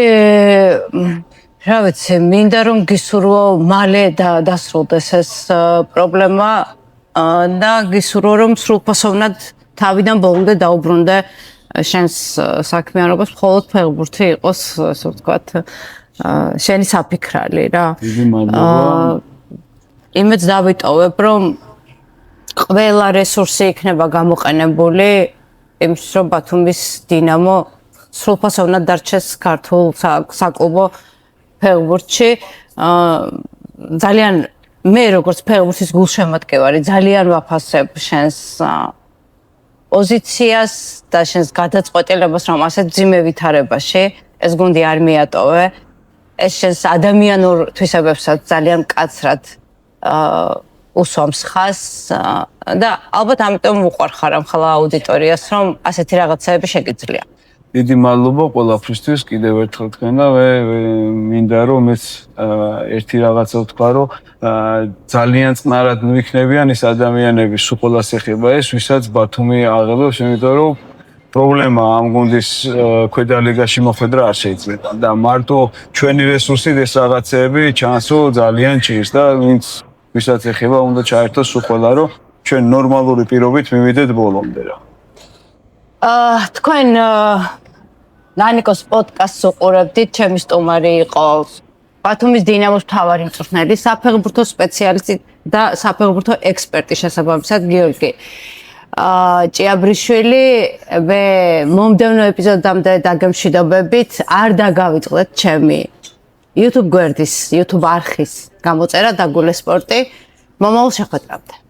რა ვიცი, მინდა რომ გისურვო მალე დასრულდეს ეს პრობლემა და გისურვო რომ სრულფასოვნად თავიდან ბოლომდე დაუბრუნდე შენს საქმიანობას მხოლოდ ფეხბურთი იყოს, ასე ვთქვათ, შენი საფიქრალი რა. დიდი მადლობა. იმედს დავიტოვებ, რომ ყველა რესურსი იქნება გამოყენებული იმისთვის, რომ ბათუმის დინამო სრულფასოვნად დარჩეს ქართულ საკლუბო ფეხბურთში. ძალიან მე როგორც ფეხბურთის გულშემატკივარი ძალიან ვაფასებ შენს პოზიციას და შენს გადაწყვეტილებას, რომ ასეთ ძიმე ვითარებაში ეს გუნდი არ მიატოვე. ეს შენს ადამიანურ თვისებებსაც ძალიან მკაცრად უსვამს ხაზს და ალბათ ამიტომ უყვარხარ ამ ხალხ აუდიტორიას, რომ ასეთი რაღაცები შეგიძლია. დიდი მადლობა ყველაფრისთვის კიდევ ერთხელ თქვენ და მე მინდა რომ ეს ერთი რაღაცა ვთქვა რომ ძალიან წყნარად მივიქნებიან ის ადამიანები სულ ყველას ეხება ეს ვისაც ბათუმი აღებებს იმიტომ რომ პრობლემა ამ გუნდის ქვედა ლიგაში მოხვედრა არ შეიძლება და მარტო ჩვენი რესურსით ეს რაღაცები ჩანსო ძალიან ჭირს და ვინც ვისაც ეხება უნდა ჩაერთოს სულ ყველა რომ ჩვენ ნორმალური პირობით მივიდეთ ბოლომდე რა თქვენ ნანიკოს პოდკასტს უყურებდით, ჩემი სტუმარი იყო ბათუმის დინამოს მთავარი მწვრთნელი, საფეხბურთო სპეციალისტი და საფეხბურთო ექსპერტი შესაბამისად გიორგი ჭიაბრიშვილი. მე მომდევნო ეპიზოდამდე დაგემშვიდობებით, არ დაგავიწყდეთ ჩემი YouTube გვერდის, YouTube არხის გამოწერა და გულე სპორტი. მომავალ შეხვედრამდე.